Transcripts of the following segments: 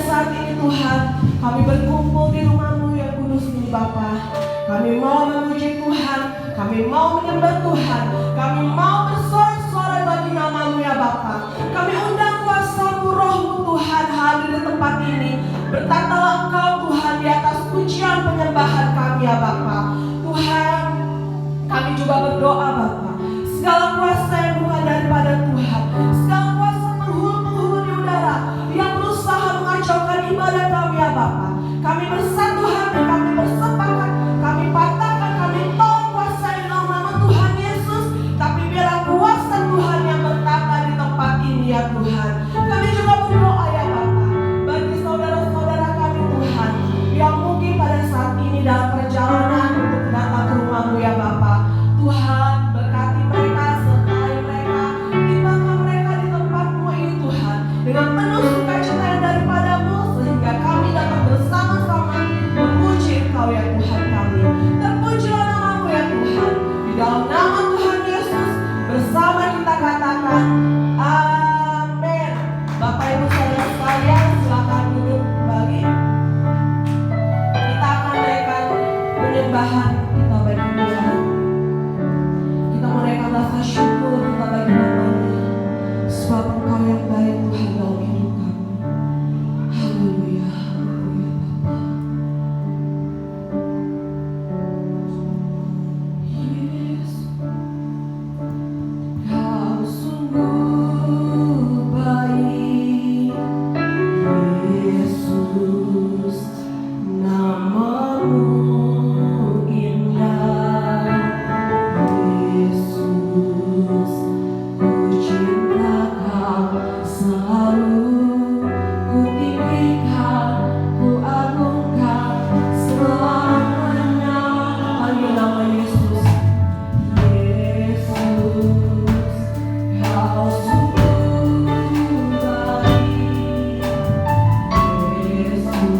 saat ini Tuhan, kami berkumpul di rumah-Mu yang kudus ini Bapa. Kami mau memuji Tuhan, kami mau menyembah Tuhan, kami mau bersorak-sorai bagi nama-Mu ya Bapa. Kami undang kuasa-Mu, Roh-Mu Tuhan hadir di tempat ini. Bertatalah Engkau Tuhan di atas pujian penyembahan kami ya Bapa. Tuhan, kami juga berdoa Bapa, segala kuasa yang bukan daripada Tuhan, segala kuasa penghulu-penghulu di udara yang berusaha mengacaukan ibadah kami ya Bapa, kami bersatu hati, kami bersepakat, kami patahkan, kami tolong kuasa yang dalam nama Tuhan Yesus. Tapi biarlah kuasa Tuhan yang bertata di tempat ini ya Tuhan. Kami juga berdoa ya Bapa, bagi saudara-saudara kami Tuhan, yang mungkin pada saat ini dalam perjalanan untuk datang ke rumah-Mu ya Bapa. Tuhan, berkati mereka, sertai mereka, timpakan mereka di tempat-Mu ini Tuhan, dengan penuh sukacita yang daripada-Mu, sehingga kami dapat bersama-sama memuji Engkau ya Tuhan kami. Terpujilah nama-Mu ya Tuhan. Di dalam nama Tuhan Yesus, bersama kita katakan amin. Bapak Ibu saudara sekalian, silakan duduk kembali. Kita akan naikkan penyembahan kita bagi Tuhan. Kita menaikkan rasa syukur kita bagi nama-Nya, sebab Engkau yang baik Tuhan dalam hidup kami. Haleluya, haleluya Bapa. Yesus, Kau sungguh baik. Yesus, nama-Mu indah. Yesus, ku cinta Kau selalu, ku tinggikan, ku agungkan selamanya. Panggil nama Yesus. Yesus, Kau sungguh baik. Yesus,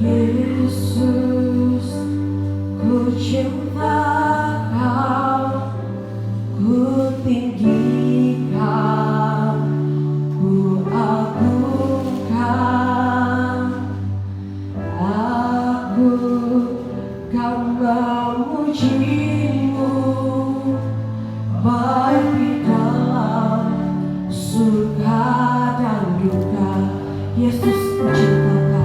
Yesus, ku cinta Kau, ku tinggikan, ku agungkan. Aku kan memuji-Mu, baik di dalam suka dan duka. Yesus, ku cinta Kau.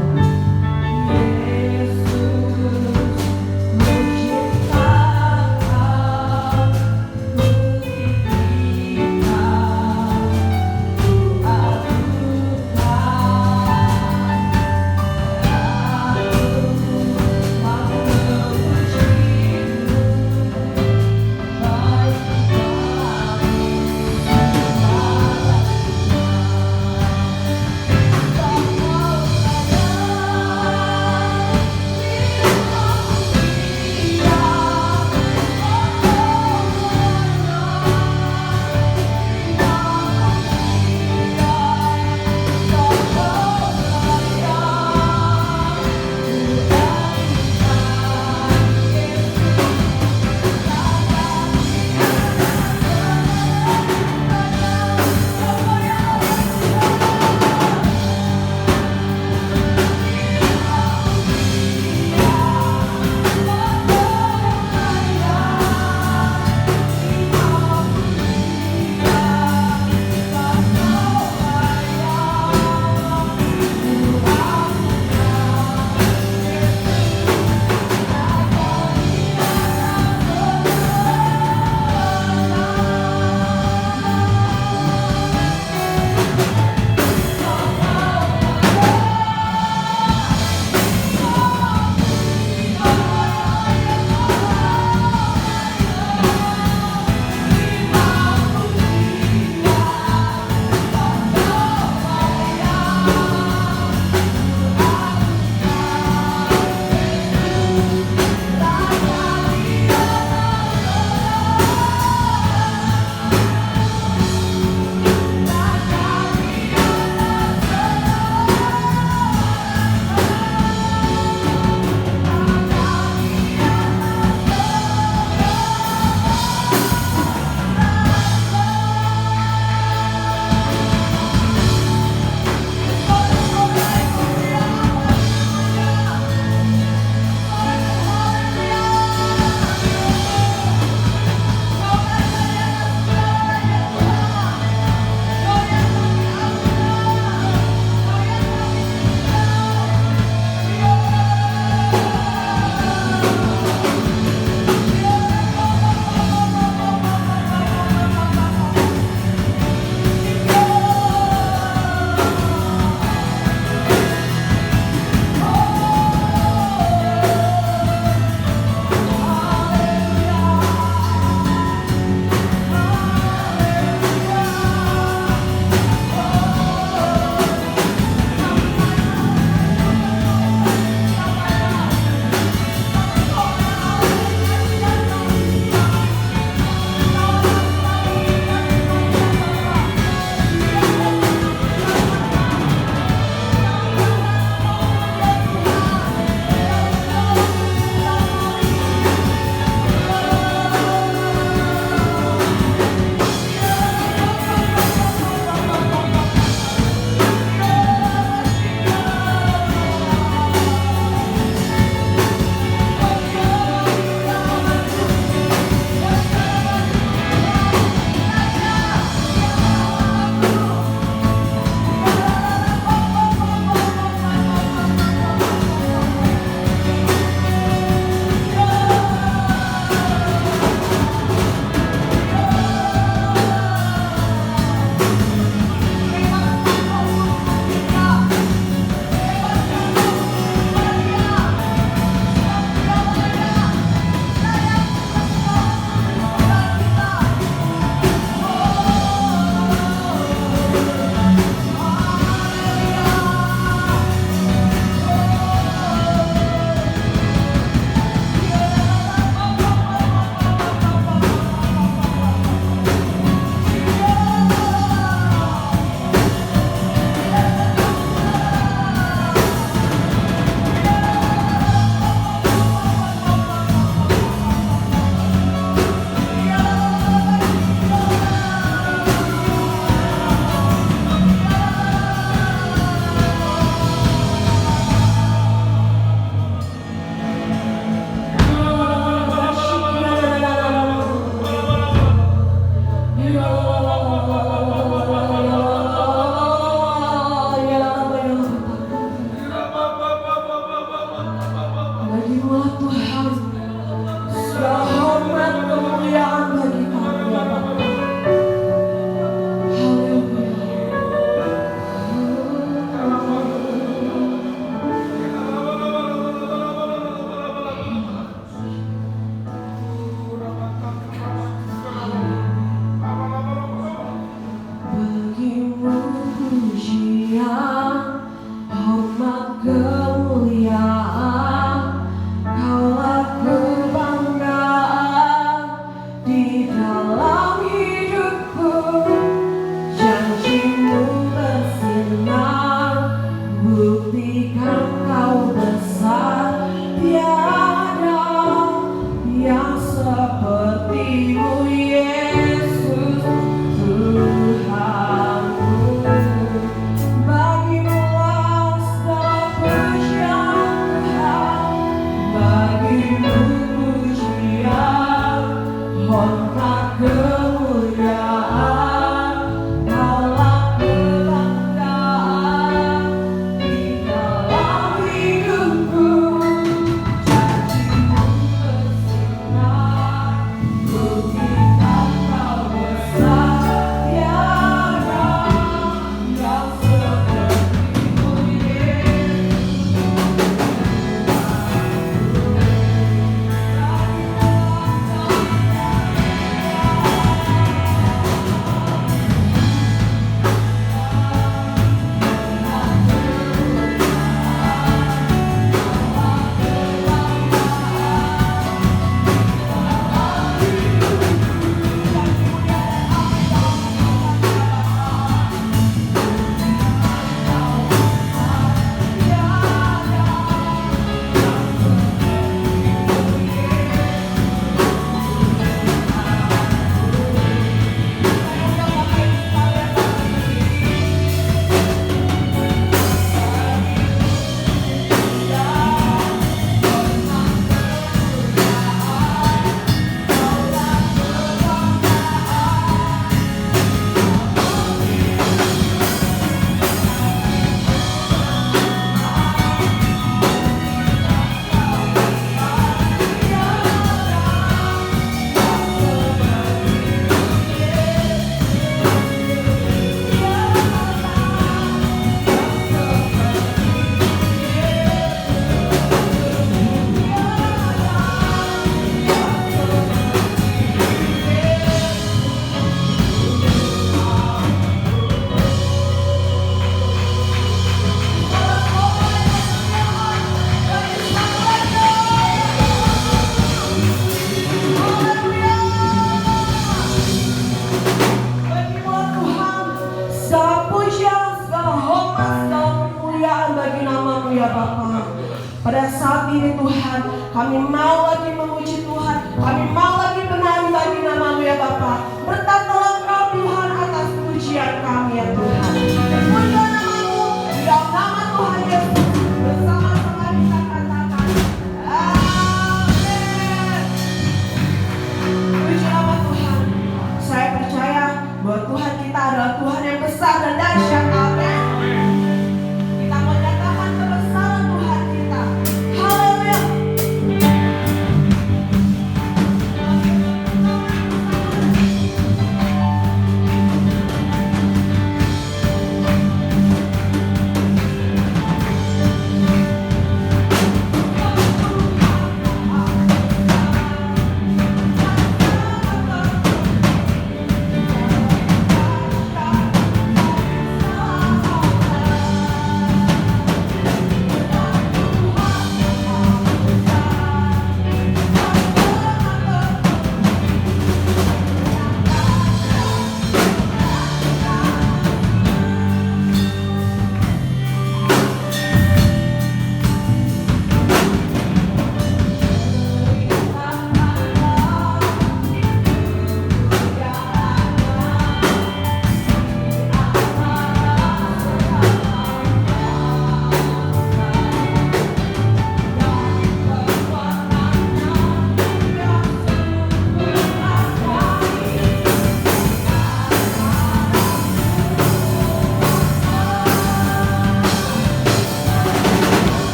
Bagimu Tuhan, segala hormat kemuliaan bagi kami ya Bapa. Bagimu pujian, hormat kemuliaan, Kaulah kebanggaan di dalam hidupku. Janjimu bersinar, buktikan Kau besar. Tiada yang seperti-Mu Yesus Tuhanku. Bagimulah segala pujian Tuhan, bagimu pujian, hormat kemuliaan, Kaulah kebanggaan di dalam hidupku. Janjimu bersinar, buktikan Kau besar. Tiada yang seperti-Mu Yesus. Bagimu Tuhan, segala pujian, segala hormat, segala kemuliaan bagi nama-Mu ya Bapa. Pada saat ini Tuhan, kami mau lagi memuji Tuhan, kami mau lagi menari bagi nama-Mu ya Bapa. Berkatalah Engkau Tuhan atas pujian kami ya Tuhan. Terpujilah nama-Mu, di dalam nama Tuhan Yesus. Bersama-sama kita katakan, amin. Puji nama Tuhan. Saya percaya bahwa Tuhan kita adalah Tuhan yang besar dan dahsyat. Amin. Kita menyatakan kebesaran Tuhan kita. Haleluya.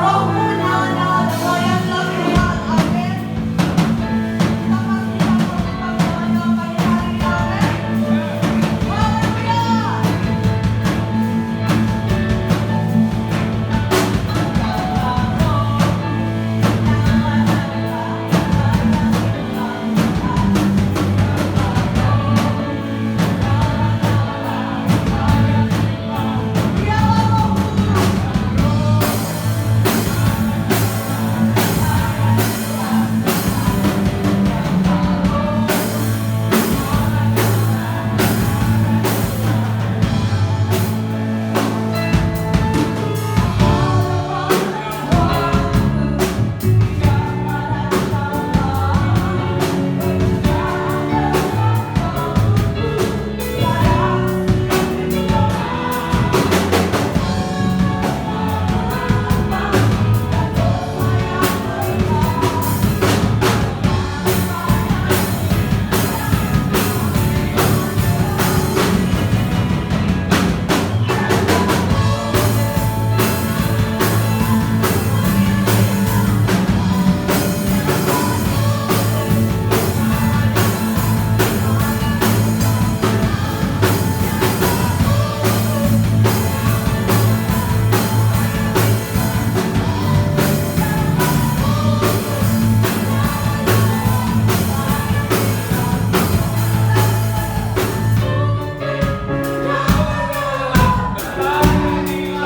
rohmu nyala-nyala dan layaklah Tuhan. Amin. Kita pasti akan tetap melayani pagi hari ini. Amin. Haleluya.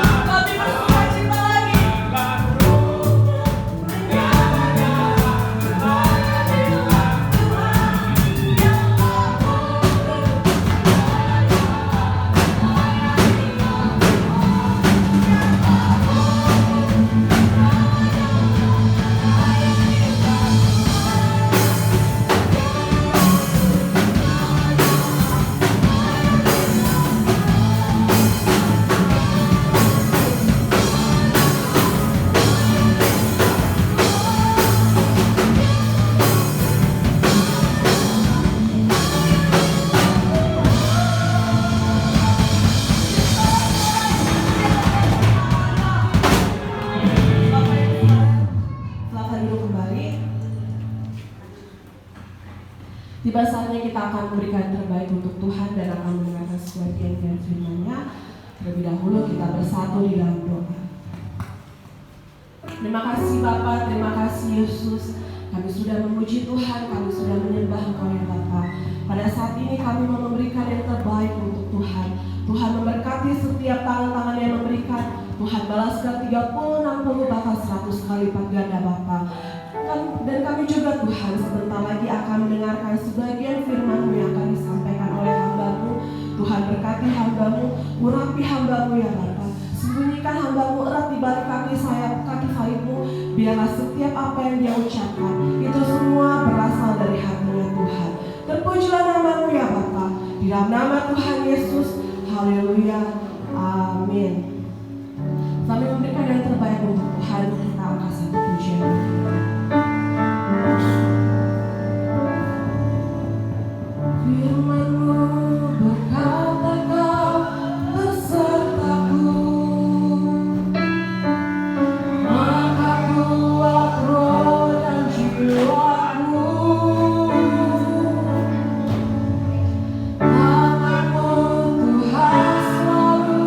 Kami bersukacita lagi. Silakan duduk kembali. Tiba saatnya kita akan memberikan terbaik untuk Tuhan dan akan mendengarkan sebagian dari firman-Nya. Terlebih dahulu kita bersatu di dalam doa. Terima kasih Bapa, terima kasih Yesus. Kami sudah memuji Tuhan, kami sudah menyembah Engkau ya Bapa. Pada saat ini kami mau memberikan yang terbaik untuk Tuhan. Tuhan memberkati setiap tangan-tangan yang memberikan. Tuhan balaskan 30, 60, bahkan 100 kali lipat ganda Bapa. Dan kami juga Tuhan sebentar lagi akan mendengarkan sebagian firman-Mu yang akan disampaikan oleh hamba-Mu. Tuhan berkati hamba-Mu, urapi hamba-Mu ya Bapa. Sembunyikan hamba-Mu erat di balik kaki sayap-Mu. Biarlah setiap apa yang Dia ucapkan itu semua berasal dari hatinya Tuhan. Terpujilah nama-Mu ya Bapa. Di dalam nama Tuhan Yesus. Haleluya. Amin. Kami memberikan yang terbaik untuk Tuhan. Kita angkat satu pujian. Firman-Mu berkata Kau besertaku, maka kuat roh dan jiwaku. Tangan-Mu Tuhan selalu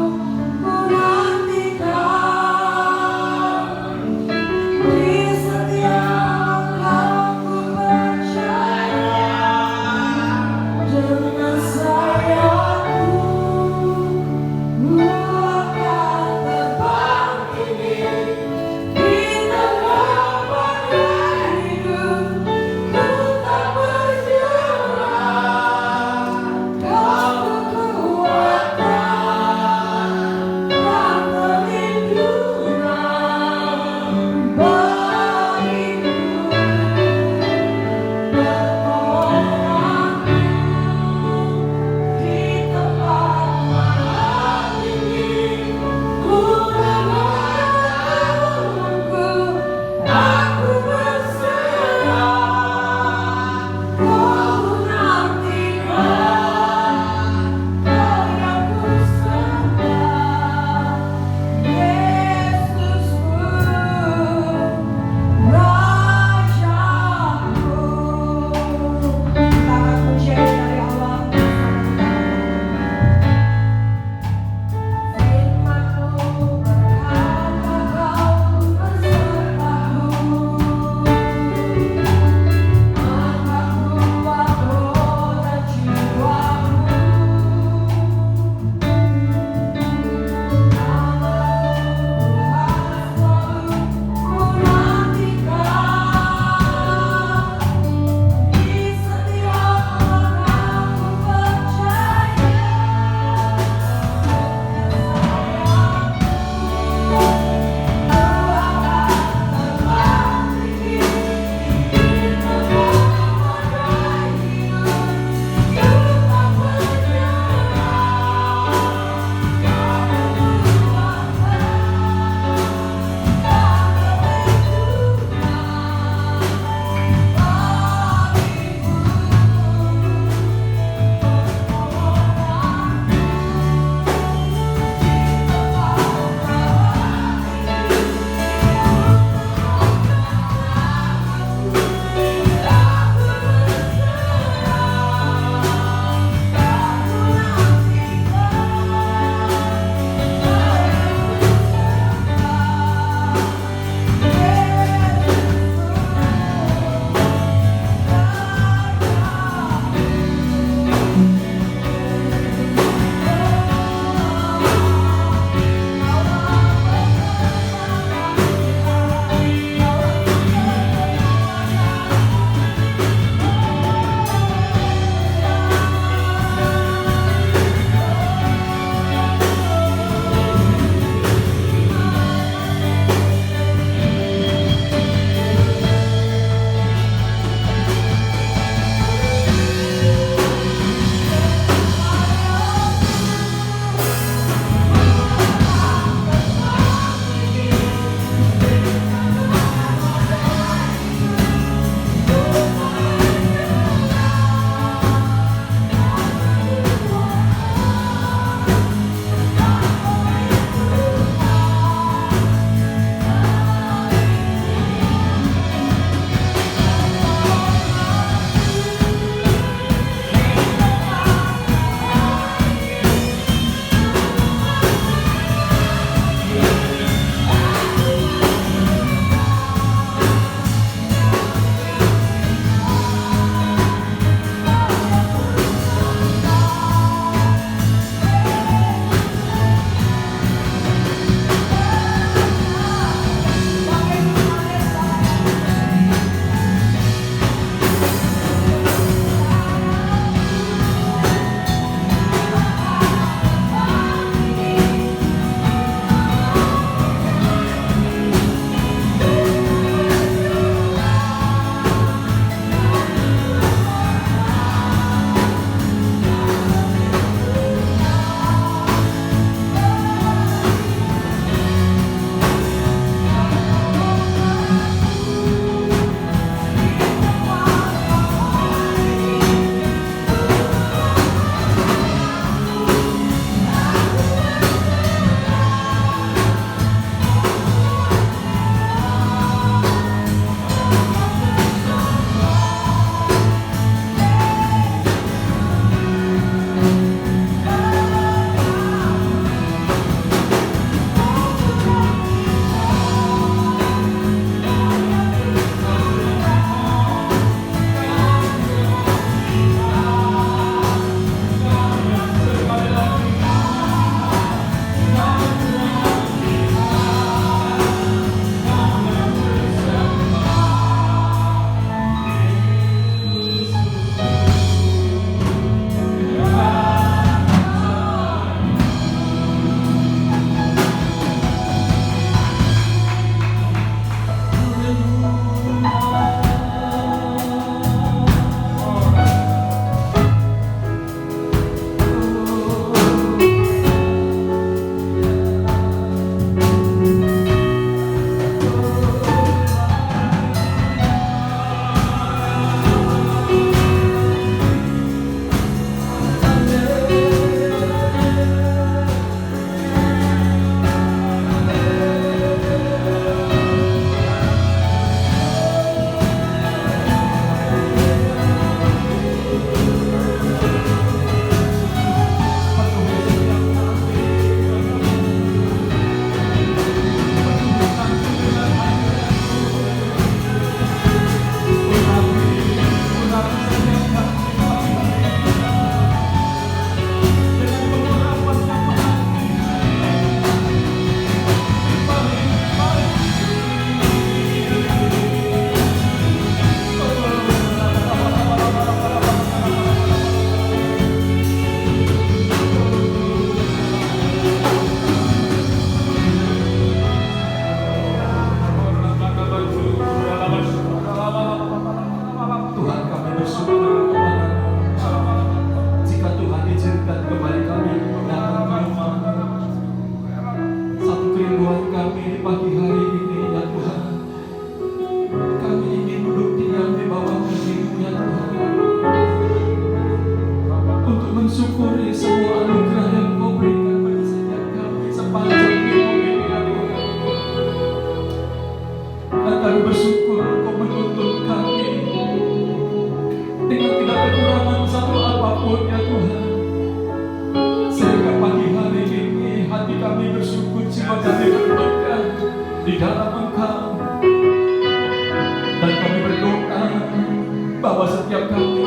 bahwa setiap kami,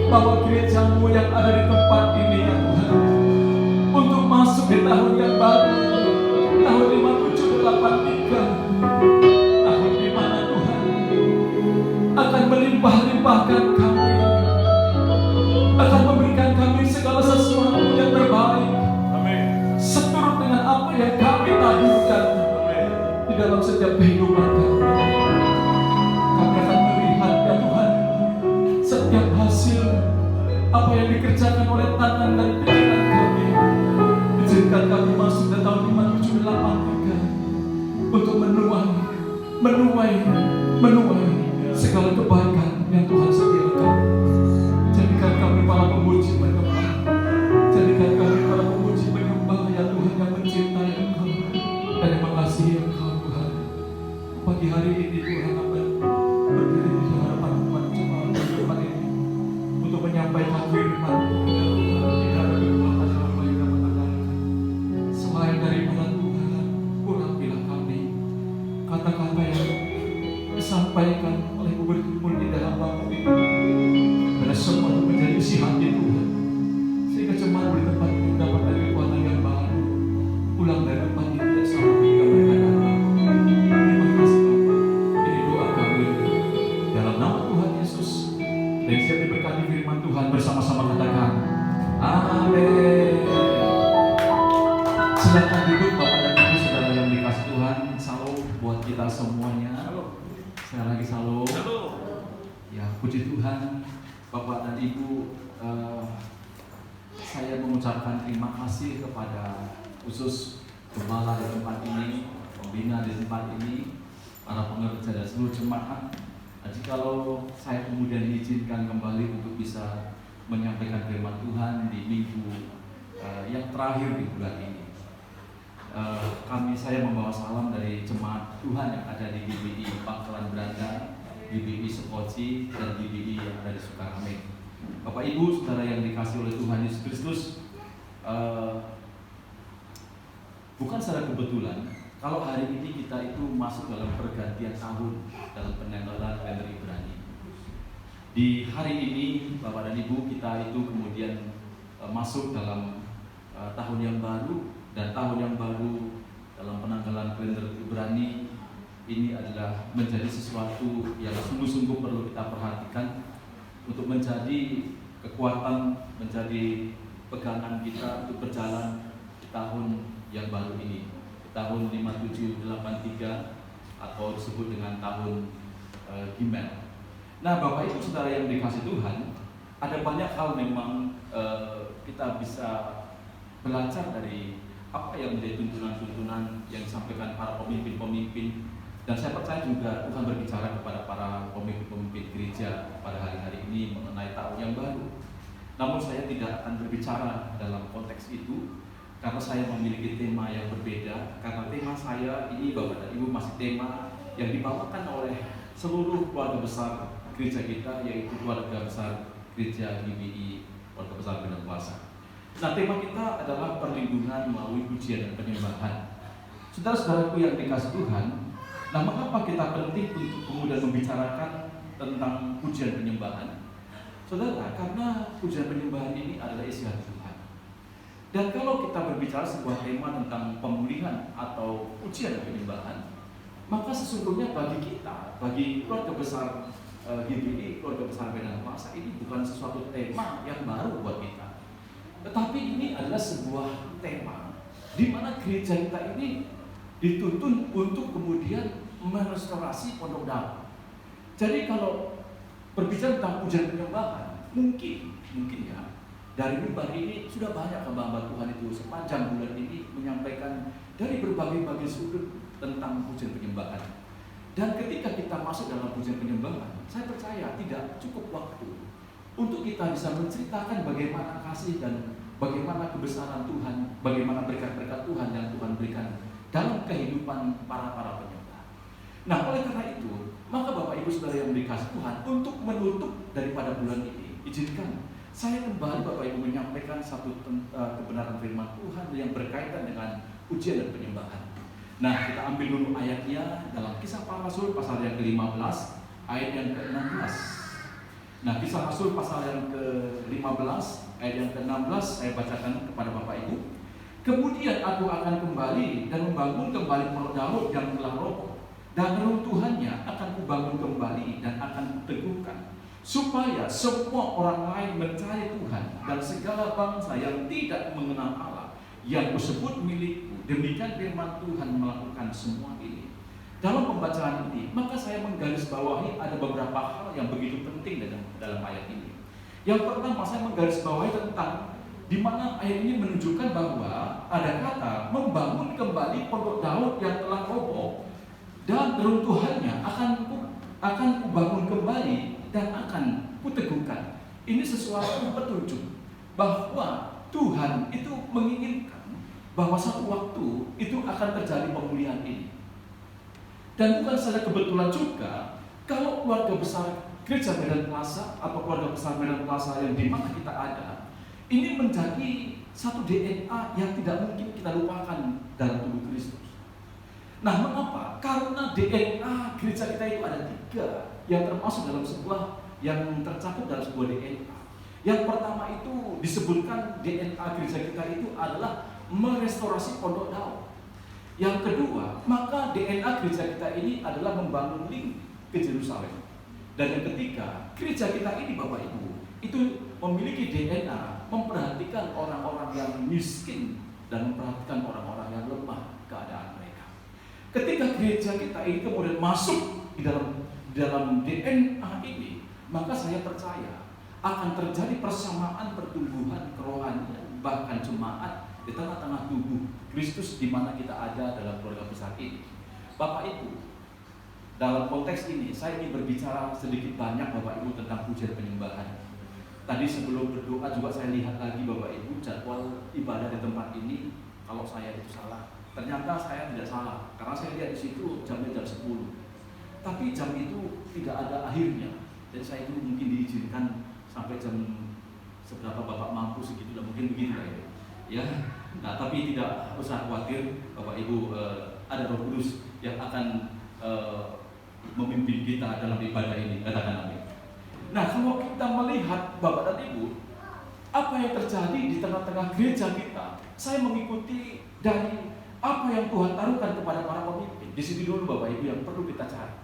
bahwa gerejamu yang ada di tempat ini ya Tuhan, untuk masuk di tahun yang baru, tahun 5783, tahun di mana Tuhan akan melimpah-limpahkan kami, akan memberikan kami segala sesuatu yang terbaik. Amin. Seturut dengan apa yang kami taburkan di dalam setiap kehidupan kami. Kami akan melihat ya Tuhan, setiap hasil apa yang dikerjakan oleh tangan dan pikiran kami. Izinkan kami masuk ke tahun 5783 untuk menuai segala kebaikan yang Tuhan sediakan. Jadikan kami para pemuji menyembah, jadikan kami para pemuji menyembah ya Tuhan, yang mencintai Engkau dan yang mengasihi Engkau Tuhan. Pagi hari ini Tuhan akan berdiri di hadapan umat jemaat di tempat ini untuk menyampaikan firman. Tidak ada kekuatan dalam bayi dan mengatakan selain daripada Tuhan, urapilah kami. Kata-kata yang disampaikan oleh berkumpul di dalam bangku ini adalah semua itu menjadi isi hati Tuhan, sehingga jemaat di tempat ini mendapatkan kekuatan yang baru pulang dari tempat ini dan sama ketika mereka datang. Terima kasih Bapak. Ini doa kami dalam nama Tuhan Yesus, dan siap diberkati firman Tuhan bersama-sama katakan amin. Silakan duduk Bapak dan Ibu saudara yang dikasih Tuhan. Salam buat kita semuanya. Sekali lagi salam. Ya, puji Tuhan, Bapak dan Ibu, saya mengucapkan terima kasih kepada khusus gembala di tempat ini, pembina di tempat ini, para pengerja dan seluruh jemaat. Jikalau saya kemudian diizinkan kembali untuk bisa menyampaikan firman Tuhan di minggu yang terakhir di bulan ini. Saya membawa salam dari jemaat Tuhan yang ada di GBI Pangkalan Beranda, GBI Sekoci, dan GBI yang ada di Sukarame. Bapak Ibu, saudara yang dikasih oleh Tuhan Yesus Kristus, bukan secara kebetulan kalau hari ini kita itu masuk dalam pergantian tahun dalam penanggalan kalender Ibrani. Di hari ini, Bapak dan Ibu, kita itu kemudian masuk dalam tahun yang baru. Dan tahun yang baru dalam penanggalan kalender Ibrani ini adalah menjadi sesuatu yang sungguh-sungguh perlu kita perhatikan untuk menjadi kekuatan, menjadi pegangan kita untuk berjalan di tahun yang baru ini, di tahun 5783 atau disebut dengan tahun Gimel. Nah, Bapak Ibu saudara yang dikasih Tuhan, ada banyak hal memang kita bisa belajar dari apa yang menjadi tuntunan-tuntunan yang disampaikan para pemimpin-pemimpin. Dan saya percaya juga Tuhan berbicara kepada para pemimpin-pemimpin gereja pada hari-hari ini mengenai tahun yang baru. Namun saya tidak akan berbicara dalam konteks itu, karena saya memiliki tema yang berbeda. Karena tema saya ini, Bapak dan Ibu, masih tema yang dibawakan oleh seluruh keluarga besar gereja kita, yaitu keluarga besar gereja GBI, keluarga besar Bidang Kuasa. Nah, tema kita adalah perlindungan melalui pujian dan penyembahan. Saudara-saudaraku yang dikasih Tuhan, nah mengapa kita penting untuk kemudian membicarakan tentang pujian penyembahan? Saudara, karena pujian penyembahan ini adalah isi hati Tuhan. Dan kalau kita berbicara sebuah tema tentang pemulihan atau pujian dan penyembahan, maka sesungguhnya bagi kita, bagi keluarga besar GBI, keluarga besar Bidang Kuasa, ini bukan sesuatu tema yang baru buat kita. Tetapi ini adalah sebuah tema di mana gereja kita ini dituntun untuk kemudian merestorasi pondok daun. Jadi kalau berbicara tentang pujian penyembahan, mungkin ya dari mimbar ini sudah banyak hamba-hamba Tuhan itu sepanjang bulan ini menyampaikan dari berbagai sudut tentang pujian penyembahan. Dan ketika kita masuk dalam pujian penyembahan, saya percaya tidak cukup waktu untuk kita bisa menceritakan bagaimana kasih dan bagaimana kebesaran Tuhan, bagaimana berkat-berkat Tuhan yang Tuhan berikan dalam kehidupan para penyembah. Nah, oleh karena itu, maka Bapak Ibu Saudara yang dikasih Tuhan, untuk menutup daripada bulan ini, izinkan saya kembali Bapak Ibu menyampaikan satu kebenaran firman Tuhan yang berkaitan dengan pujian dan penyembahan. Nah, kita ambil dulu ayatnya dalam Kisah Para Rasul pasal yang ke-15, ayat yang ke-16. Nah, Kisah Rasul pasal yang ke-15 ayat yang ke-16 saya bacakan kepada Bapak Ibu. Kemudian aku akan kembali dan membangun kembali Pulau Daud yang telah roboh, dan runtuhannya akan kubangun kembali dan akan kuteguhkan, supaya semua orang lain mencari Tuhan dan segala bangsa yang tidak mengenal Allah yang kusebut milikku. Demikian firman Tuhan melakukan semua ini. Dalam pembacaan ini, maka saya menggarisbawahi ada beberapa hal yang begitu penting dalam ayat ini. Yang pertama, saya menggarisbawahi tentang di mana ayat ini menunjukkan bahwa ada kata membangun kembali Pondok Daud yang telah roboh, dan runtuhannya akan kubangun kembali dan akan kuteguhkan. Ini sesuatu petunjuk bahwa Tuhan itu menginginkan bahwa satu waktu itu akan terjadi pemulihan ini. Dan bukan saja kebetulan juga kalau keluarga besar Gereja Medan Plaza atau keluarga besar Medan Plaza yang di mana kita ada, ini menjadi satu DNA yang tidak mungkin kita lupakan dalam tubuh Kristus. Nah, mengapa? Karena DNA gereja kita itu ada 3 yang termasuk dalam sebuah yang tercakup dalam sebuah DNA. Yang pertama itu disebutkan DNA gereja kita itu adalah merestorasi Pondok Daud. Yang kedua, maka DNA gereja kita ini adalah membangun link ke Yerusalem. Dan yang ketiga, gereja kita ini Bapak Ibu itu memiliki DNA memperhatikan orang-orang yang miskin dan memperhatikan orang-orang yang lemah keadaan mereka. Ketika gereja kita ini kemudian masuk di dalam DNA ini, maka saya percaya akan terjadi persamaan pertumbuhan kerohanian, bahkan jemaat di tengah-tengah tubuh Kristus di mana kita ada dalam keluarga besar ini. Bapak Ibu, dalam konteks ini saya ingin berbicara sedikit banyak Bapak Ibu tentang pujian penyembahan. Tadi sebelum berdoa juga saya lihat lagi Bapak Ibu jadwal ibadah di tempat ini. Kalau saya itu salah, ternyata saya tidak salah karena saya lihat di situ jamnya jam 10. Tapi jam itu tidak ada akhirnya. Dan saya itu mungkin diizinkan sampai jam seberapa Bapak mampu segitu, dan mungkin begitu lah itu. Ya, nah tapi tidak usah khawatir Bapak Ibu, ada Roh Kudus yang akan memimpin kita dalam ibadah ini, katakan amin. Nah, kalau kita melihat Bapak dan Ibu, apa yang terjadi di tengah-tengah gereja kita, saya mengikuti dari apa yang Tuhan taruhkan kepada para pemimpin. Di sini dulu Bapak Ibu yang perlu kita cari.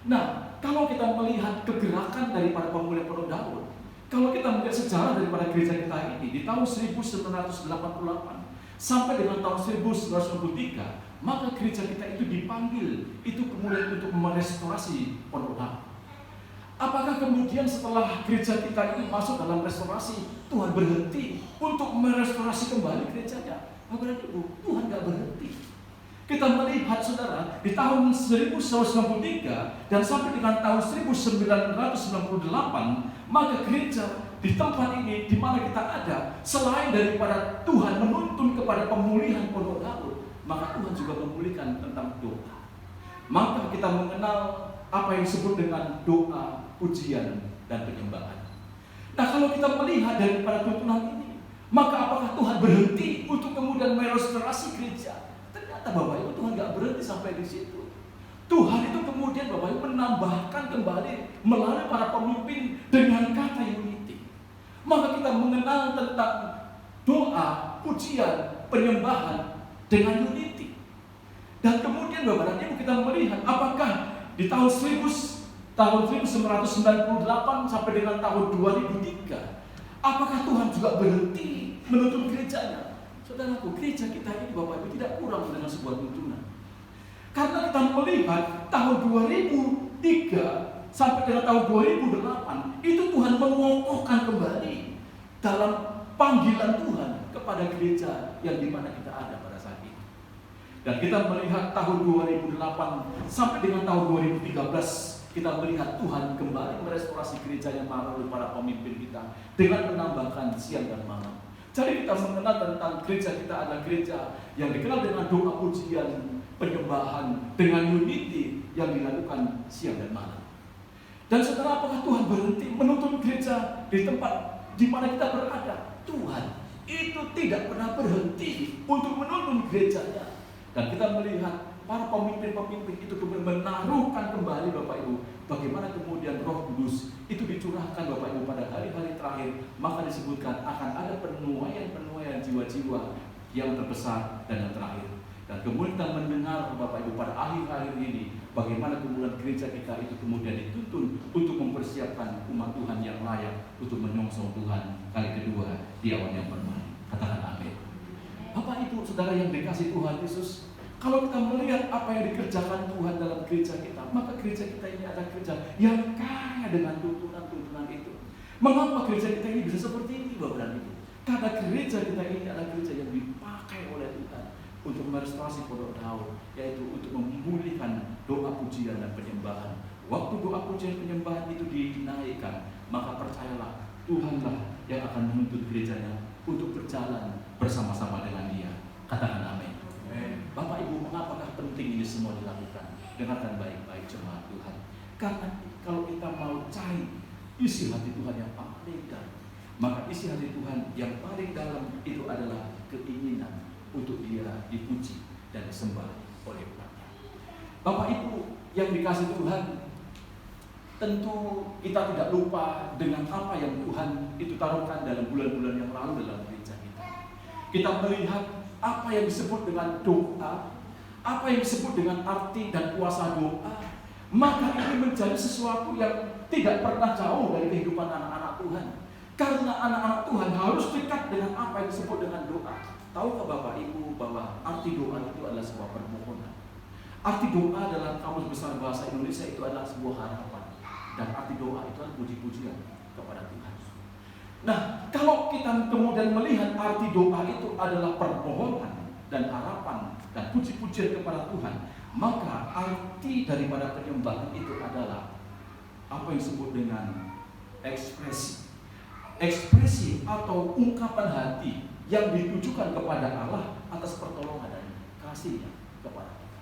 Nah, kalau kita melihat kegerakan daripada pemulihan Pondok Daud, kalau kita melihat sejarah daripada gereja kita ini di tahun 1988 sampai dengan tahun 1993, maka gereja kita itu dipanggil itu kemudian untuk merestorasi Pondok Daud. Apakah kemudian setelah gereja kita ini masuk dalam restorasi, Tuhan berhenti untuk merestorasi kembali gerejanya? Bapak dan Ibu, Tuhan gak berhenti. Kita melihat saudara, di tahun 1993 dan sampai dengan tahun 1998, maka gereja di tempat ini di mana kita ada, selain daripada Tuhan menuntun kepada pemulihan Pondok Daud, maka Tuhan juga memulihkan tentang doa. Maka kita mengenal apa yang disebut dengan doa, pujian, dan penyembahan. Nah, kalau kita melihat daripada tuntunan ini, maka apakah Tuhan berhenti untuk kemudian merestorasi gereja? Ternyata Bapak Ibu, Tuhan gak berhenti sampai di situ. Tuhan itu kemudian Bapak Ibu menambahkan kembali melalui para pemimpin dengan kata unity. Maka kita mengenal tentang doa, pujian, penyembahan dengan unity. Dan kemudian Bapak dan Ibu kita melihat apakah di tahun 1998 sampai dengan tahun 2003, apakah Tuhan juga berhenti menuntun gerejanya? Saudaraku, gereja kita ini Bapak Ibu tidak kurang dengan sebuah tuntunan. Karena kita melihat tahun 2003 sampai dengan tahun 2008, itu Tuhan mengokohkan kembali dalam panggilan Tuhan kepada gereja yang dimana kita ada pada saat ini. Dan kita melihat tahun 2008 sampai dengan tahun 2013, kita melihat Tuhan kembali merestorasi gerejanya melalui para pemimpin kita dengan menambahkan siang dan malam. Jadi kita mengenal tentang gereja kita adalah gereja yang dikenal dengan doa, pujian, penyembahan, dengan unity yang dilakukan siang dan malam. Dan saudara, apakah Tuhan berhenti menuntun gereja di tempat di mana kita berada? Tuhan itu tidak pernah berhenti untuk menuntun gerejanya. Dan kita melihat para pemimpin-pemimpin itu kemudian menaruhkan kembali Bapak Ibu, bagaimana kemudian Roh Kudus itu dicurahkan terakhir, maka disebutkan akan ada penuaian jiwa-jiwa yang terbesar dan yang terakhir. Dan kemudian kita mendengar Bapak Ibu pada akhir-akhir ini bagaimana kemudian gereja kita itu kemudian dituntun untuk mempersiapkan umat Tuhan yang layak untuk menyongsong Tuhan kali kedua di awan yang permai. Katakan amin. Bapak Ibu Saudara yang dikasihi Tuhan Yesus, kalau kita melihat apa yang dikerjakan Tuhan dalam gereja kita, maka gereja kita ini adalah gereja yang kaya dengan tuntunan-tuntunan itu. Mengapa gereja kita ini bisa seperti ini Bapak dan Ibu? Karena gereja kita ini adalah gereja yang dipakai oleh Tuhan untuk merestorasi pondok Daud, yaitu untuk memulihkan doa pujian dan penyembahan. Waktu doa pujian penyembahan itu dinaikkan, maka percayalah Tuhanlah yang akan menuntut gerejanya untuk berjalan bersama-sama dengan Dia. Katakan amin. Bapak Ibu, mengapakah penting ini semua dilakukan? Dengarkan baik-baik jemaat Tuhan. Karena kalau kita mau cari isi hati Tuhan yang paling dalam, maka isi hati Tuhan yang paling dalam itu adalah keinginan untuk Dia dipuji dan disembah oleh umatnya. Bapak Ibu yang dikasihi Tuhan, tentu kita tidak lupa dengan apa yang Tuhan itu taruhkan dalam bulan-bulan yang lalu dalam gereja kita. Kita melihat apa yang disebut dengan doa, apa yang disebut dengan arti dan kuasa doa, maka ini menjadi sesuatu yang tidak pernah jauh dari kehidupan anak-anak Tuhan. Karena anak-anak Tuhan harus dekat dengan apa yang disebut dengan doa. Tahukah Bapak Ibu bahwa arti doa itu adalah sebuah permohonan? Arti doa dalam Kamus Besar Bahasa Indonesia itu adalah sebuah harapan. Dan arti doa itu adalah puji-pujian kepada Tuhan. Nah, kalau kita kemudian melihat arti doa itu adalah permohonan dan harapan dan puji-pujian kepada Tuhan, maka arti daripada penyembahan itu adalah apa yang disebut dengan ekspresi. Ekspresi atau ungkapan hati yang ditujukan kepada Allah atas pertolongan dan kasih-Nya kepada kita.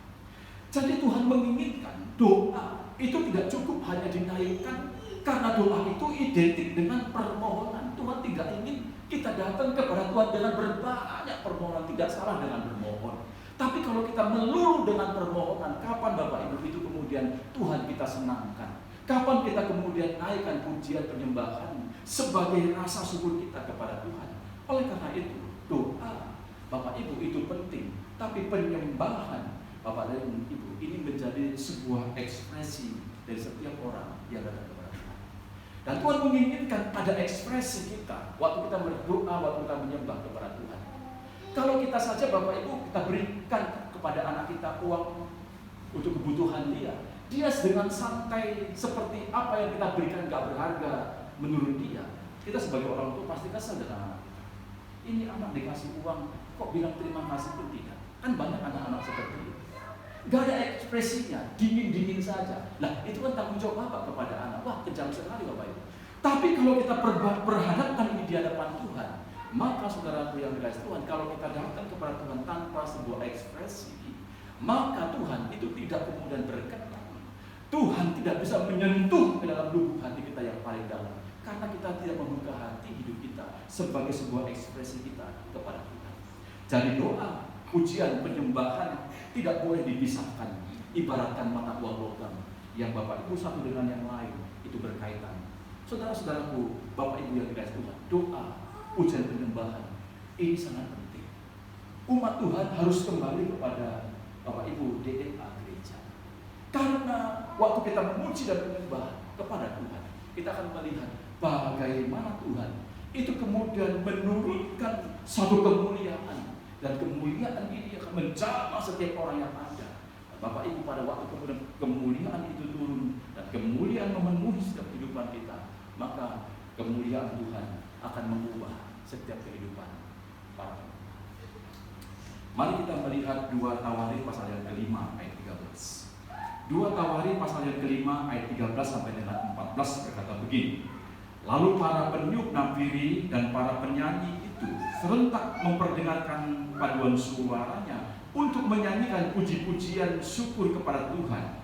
Jadi Tuhan menginginkan doa itu tidak cukup hanya dinaikkan, karena doa itu identik dengan permohonan. Tuhan tidak ingin kita datang kepada Tuhan dengan berbanyak permohonan, tidak salah dengan bermohon. Tapi kalau kita melulu dengan permohonan, kapan Bapak Ibu itu kemudian Tuhan kita senangkan? Kapan kita kemudian naikkan pujian penyembahan sebagai rasa syukur kita kepada Tuhan? Oleh karena itu, doa Bapak Ibu itu penting, tapi penyembahan Bapak dan Ibu ini menjadi sebuah ekspresi dari setiap orang yang datang kepada Tuhan. Dan Tuhan menginginkan ada ekspresi kita waktu kita berdoa, waktu kita menyembah kepada Tuhan. Kalau kita saja Bapak Ibu kita berikan kepada anak kita uang untuk kebutuhan dia dengan santai seperti apa yang kita berikan gak berharga menurut dia, kita sebagai orang tua pasti kesal dengan anak kita. Ini anak dikasih uang kok bilang terima kasih pun tidak. Kan banyak anak-anak seperti itu. Gak ada ekspresinya, dingin-dingin saja. Nah, itu kan tanggung jawab Bapak kepada anak. Wah, kejam sekali Bapak Ibu. Tapi kalau kita perhadapkan ini di hadapan Tuhan, maka saudaraku yang dikasihi Tuhan, kalau kita datang kepada Tuhan tanpa sebuah ekspresi, maka Tuhan itu tidak kemudian berkenan. Tuhan tidak bisa menyentuh ke dalam lubuk hati kita yang paling dalam, karena kita tidak membuka hati hidup kita sebagai sebuah ekspresi kita kepada Tuhan. Jadi doa, pujian, penyembahan tidak boleh dipisahkan. Ibaratkan mata uang logam yang Bapak Ibu satu dengan yang lain itu berkaitan. Saudara-saudaraku, Bapak Ibu yang dikasihi Tuhan, doa, pujian, penyembahan ini sangat penting. Umat Tuhan harus kembali kepada Bapak Ibu DNA gereja. Karena waktu kita memuji dan menyembah kepada Tuhan, kita akan melihat bagaimana Tuhan itu kemudian menurunkan satu kemuliaan. Dan kemuliaan ini akan menjamah setiap orang yang ada. Bapak Ibu, pada waktu kemudian kemuliaan itu turun dan kemuliaan memenuhi setiap kehidupan kita, maka kemuliaan Tuhan akan mengubah setiap kehidupan para orang. Mari kita melihat 2 Tawarin pasal yang kelima ayat 13. 2 Tawarin pasal yang kelima ayat 13 sampai dengan 14 berkata begini. Lalu para peniup nafiri dan para penyanyi itu serentak memperdengarkan paduan suaranya untuk menyanyikan puji-pujian syukur kepada Tuhan.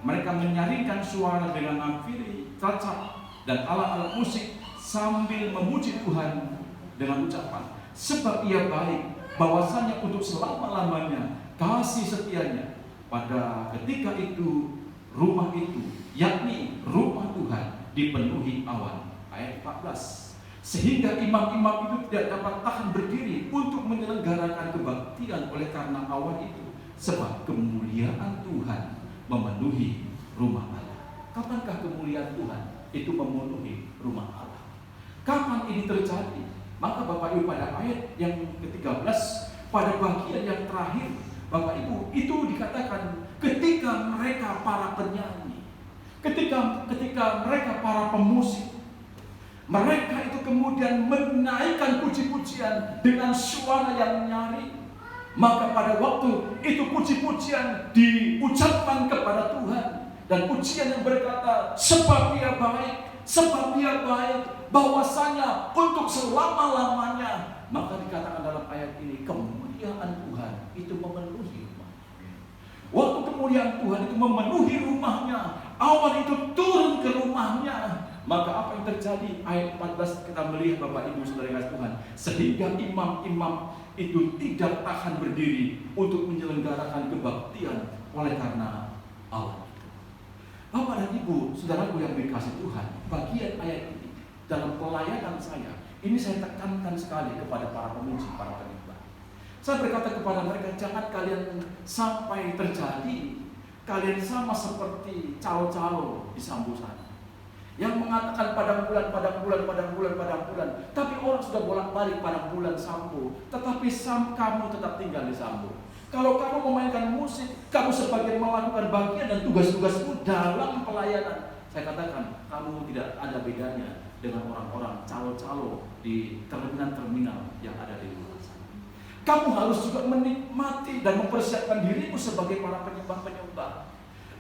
Mereka menyaringkan suara dengan nafiri, cacap, dan alat-alat musik sambil memuji Tuhan dengan ucapan, sebab Ia baik, bahwasanya untuk selama-lamanya kasih setianya. Pada ketika itu rumah itu, yakni rumah Tuhan, dipenuhi awan ayat 14. Sehingga imam-imam itu tidak dapat tahan berdiri untuk menyelenggarakan kebaktian oleh karena awan itu, sebab kemuliaan Tuhan memenuhi rumah Allah. Kapankah kemuliaan Tuhan itu memenuhi rumah Allah? Kapan ini terjadi? Maka Bapak Ibu, pada ayat yang ke-13, pada bagian yang terakhir, Bapak Ibu, itu dikatakan ketika mereka para penyanyi, ketika mereka para pemusik, mereka itu kemudian menaikkan puji-pujian dengan suara yang nyaring. Maka pada waktu itu puji-pujian diucapkan kepada Tuhan, dan pujian yang berkata, sebab Dia baik, sebab Dia baik, bahwasanya untuk selama-lamanya. Maka dikatakan dalam ayat ini, kemuliaan Tuhan itu memenuhi rumah. Waktu kemuliaan Tuhan itu memenuhi rumahnya, awan itu turun ke rumahnya, maka apa yang terjadi? Ayat 14 kita melihat, Bapak Ibu Saudara kasih Tuhan, sehingga imam-imam itu tidak tahan berdiri untuk menyelenggarakan kebaktian oleh karena awan itu. Bapak dan Ibu Saudaraku yang dikasih Tuhan, bagian ayat ini dalam pelayanan saya, ini saya tekankan sekali kepada para pemuji, para penyembah. Saya berkata kepada mereka, jangan kalian sampai terjadi kalian sama seperti calo-calo di Sambo sana, yang mengatakan padang bulan, tapi orang sudah bolak-balik padang bulan Sambo, tetapi kamu tetap tinggal di Sambo. Kalau kamu memainkan musik, kamu sebagai melakukan bagian dan tugas-tugasmu dalam pelayanan, saya katakan kamu tidak ada bedanya dengan orang-orang calo-calo di terminal-terminal yang ada di luar sana. Kamu harus juga menikmati dan mempersiapkan dirimu sebagai para penyembah-penyembah.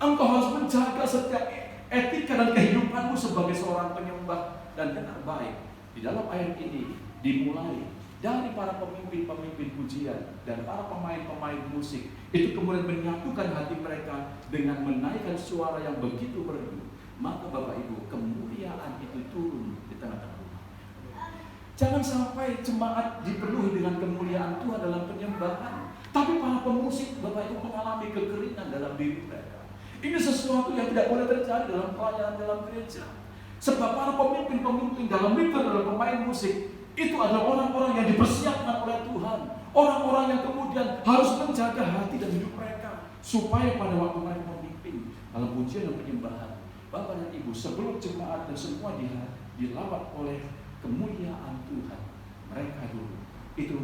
Engkau harus menjaga setiap etika dan kehidupanmu sebagai seorang penyembah dan yang terbaik. Di dalam ayat ini dimulai dari para pemimpin-pemimpin pujian dan para pemain-pemain musik, itu kemudian menyatukan hati mereka dengan menaikkan suara yang begitu merdu. Maka Bapak Ibu, kemuliaan itu turun di tengah-tengah rumah. Jangan sampai jemaat dipenuhi dengan kemuliaan Tuhan dalam penyembahan, tapi para pemusik, Bapak Ibu, mengalami kekeringan dalam diri mereka. Ini sesuatu yang tidak boleh terjadi dalam pelayanan dalam gereja. Sebab para pemimpin-pemimpin dalam pemain musik itu adalah orang-orang yang dipersiapkan oleh Tuhan, orang-orang yang kemudian harus menjaga hati dan hidup mereka, supaya pada waktu mereka memimpin dalam pujian dan penyembahan, Bapak dan Ibu, sebelum jemaat dan semua dilawat oleh kemuliaan Tuhan, mereka dulu itu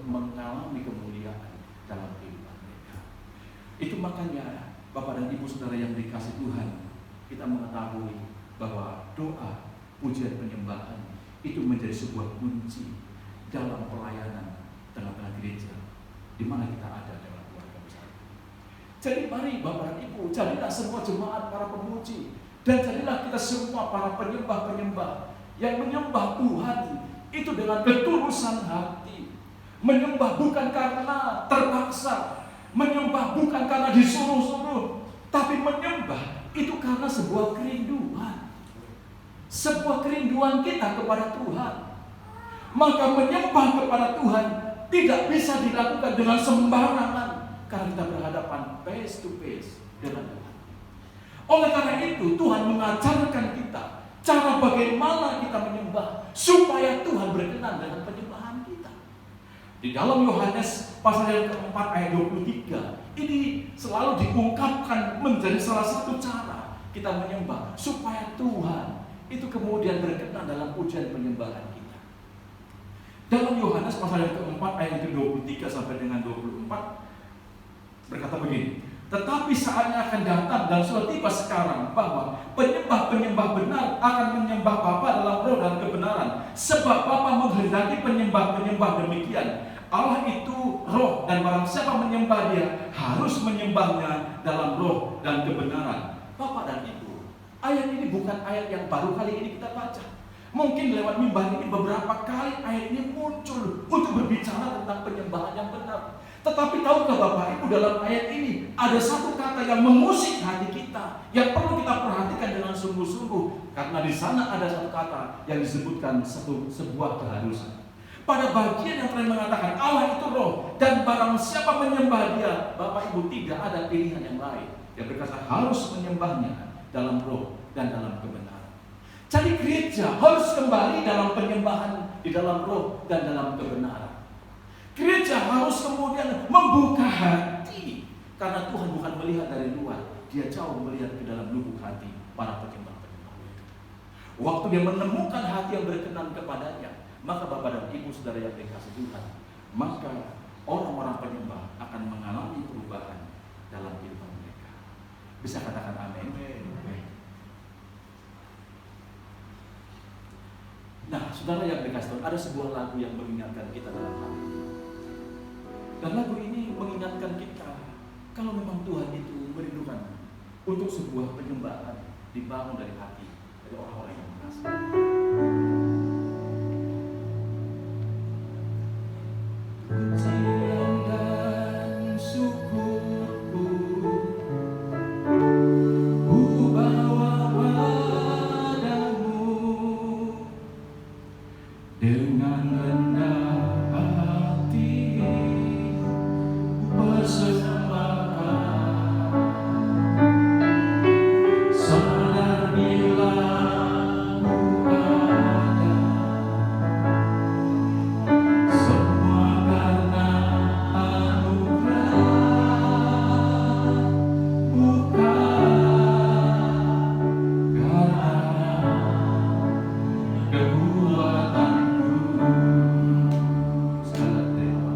mengalami kemuliaan dalam kehidupan mereka. Itu makanya Bapak dan Ibu Saudara yang dikasih Tuhan, kita mengetahui bahwa doa, pujian, penyembahan itu menjadi sebuah kunci dalam pelayanan tengah-tengah gereja di mana kita ada dalam keluarga besar. Jadi mari Bapak dan Ibu, jadilah semua jemaat para pemuji, dan jadilah kita semua para penyembah-penyembah yang menyembah Tuhan itu dengan ketulusan hati. Menyembah bukan karena terpaksa, menyembah bukan karena disuruh-suruh, tapi menyembah itu karena sebuah kerinduan. Sebuah kerinduan kita kepada Tuhan. Maka menyembah kepada Tuhan tidak bisa dilakukan dengan sembarangan, karena kita berhadapan face to face dengan Tuhan. Oleh karena itu Tuhan mengajarkan kita cara bagaimana kita menyembah supaya Tuhan berkenan dengan penyembahan kita. Di dalam Yohanes pasal yang keempat ayat 23 ini selalu diungkapkan menjadi salah satu cara kita menyembah supaya Tuhan itu kemudian berkenan dalam pujian penyembahan kita. Dalam Yohanes pasal yang keempat ayat ke-23 sampai dengan 24 berkata begini, tetapi saatnya akan datang dan sudah tiba sekarang bahwa penyembah-penyembah benar akan menyembah Bapa dalam roh dan kebenaran, sebab Bapa menghendaki penyembah-penyembah demikian. Allah itu roh, dan barang siapa menyembah Dia harus menyembahnya dalam roh dan kebenaran. Bapak dan Ibu, ayat ini bukan ayat yang baru kali ini kita baca. Mungkin lewat mimbar ini beberapa kali ayat ini muncul untuk berbicara tentang penyembahan yang benar. Tetapi tahukah Bapak Ibu, dalam ayat ini ada satu kata yang mengusik hati kita, yang perlu kita perhatikan dengan sungguh-sungguh, karena di sana ada satu kata yang disebutkan sebuah keharusan. Pada bagian yang terakhir mengatakan Allah itu roh, dan barang siapa menyembah Dia, Bapak Ibu, tidak ada pilihan yang lain. Dia berkata harus menyembahnya dalam roh dan dalam kebenaran. Jadi gereja harus kembali dalam penyembahan di dalam roh dan dalam kebenaran. Gereja harus kemudian membuka hati, karena Tuhan bukan melihat dari luar, Dia jauh melihat ke dalam lubuk hati para penyembah-penyembah. Waktu Dia menemukan hati yang berkenan kepadanya, maka Bapak dan Ibu Saudara yang dikasihi Tuhan, maka orang-orang penyembah akan mengalami perubahan dalam kehidupan mereka. Bisa katakan amin? Nah, saudara yang dikasih Tuhan, ada sebuah lagu yang mengingatkan kita dalam hal ini. Dan lagu ini mengingatkan kita, kalau memang Tuhan itu merindukan untuk sebuah penyembahan dibangun dari hati, dari orang-orang yang mengasihi. Pujian dan syukurku ku bawa padamu, dengan rendah hati persembahkan. Sadar bila ku ada, semua karena anugerah, bukan karena kekuatanku. Salat Dewa.